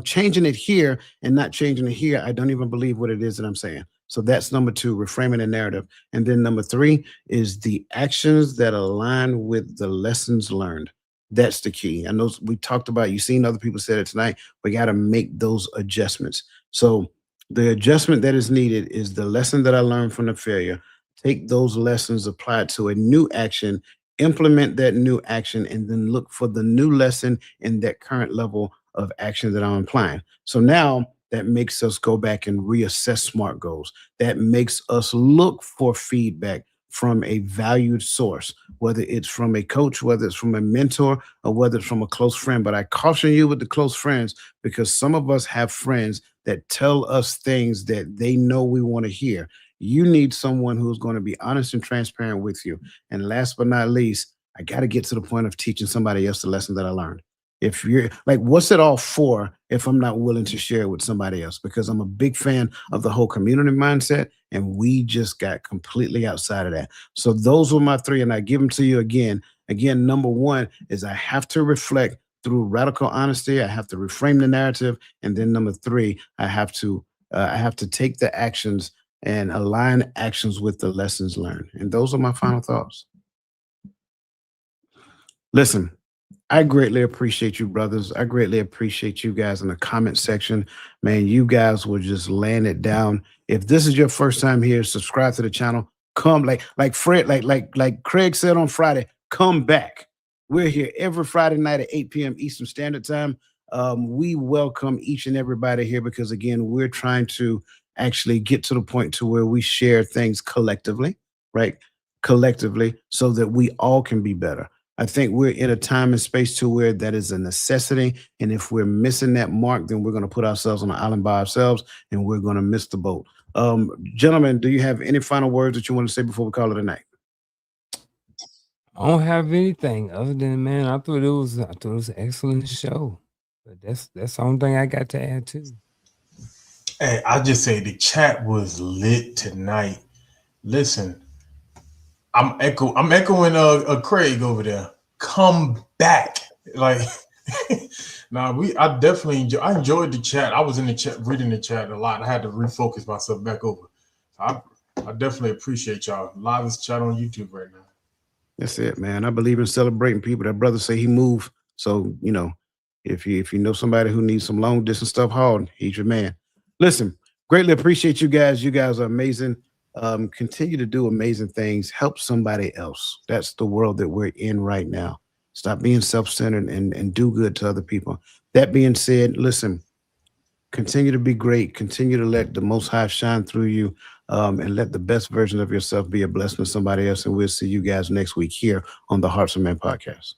changing it here and not changing it here, I don't even believe what it is that I'm saying. So that's number two, reframing the narrative. And then number three is the actions that align with the lessons learned. That's the key. I know we talked about, you've seen other people say it tonight. We got to make those adjustments. So the adjustment that is needed is the lesson that I learned from the failure. Take those lessons, apply it to a new action, implement that new action, and then look for the new lesson in that current level of action that I'm applying. So now that makes us go back and reassess SMART goals. That makes us look for feedback from a valued source, whether it's from a coach, whether it's from a mentor, or whether it's from a close friend. But I caution you with the close friends because some of us have friends that tell us things that they know we want to hear. You need someone who's going to be honest and transparent with you. And last but not least, I got to get to the point of teaching somebody else the lesson that I learned. If you're like, what's it all for if I'm not willing to share it with somebody else? Because I'm a big fan of the whole community mindset, and we just got completely outside of that. So those were my three, and I give them to you again. Again, number one is I have to reflect through radical honesty. I have to reframe the narrative, and then number three, I have to take the actions and align actions with the lessons learned. And those are my final thoughts. Listen, I greatly appreciate you, brothers. I greatly appreciate you guys in the comment section. Man, you guys will just laying it down. If this is your first time here, subscribe to the channel. Come, like Fred, like Craig said on Friday, come back. We're here every Friday night at 8 p.m. Eastern Standard Time. We welcome each and everybody here because again, we're trying to actually get to the point to where we share things collectively, right? Collectively, so that we all can be better. I think we're in a time and space to where that is a necessity. And if we're missing that mark, then we're going to put ourselves on an island by ourselves and we're going to miss the boat. Gentlemen, do you have any final words that you want to say before we call it a night? I don't have anything other than, man, I thought it was an excellent show. But that's the only thing I got to add too. Hey, I just say the chat was lit tonight. Listen, I'm echoing Craig over there. Come back. Like I enjoyed the chat. I was in the chat reading the chat a lot. I had to refocus myself back over. I definitely appreciate y'all. Live chat on YouTube right now. That's it, man. I believe in celebrating people. That brother say he moved. So, if you know somebody who needs some long distance stuff hauled, he's your man. Listen, greatly appreciate you guys. You guys are amazing. Continue to do amazing things. Help somebody else. That's the world that we're in right now. Stop being self-centered and do good to other people. That being said, listen, continue to be great. Continue to let the Most High shine through you, and let the best version of yourself be a blessing to somebody else. And we'll see you guys next week here on the Hearts of Men podcast.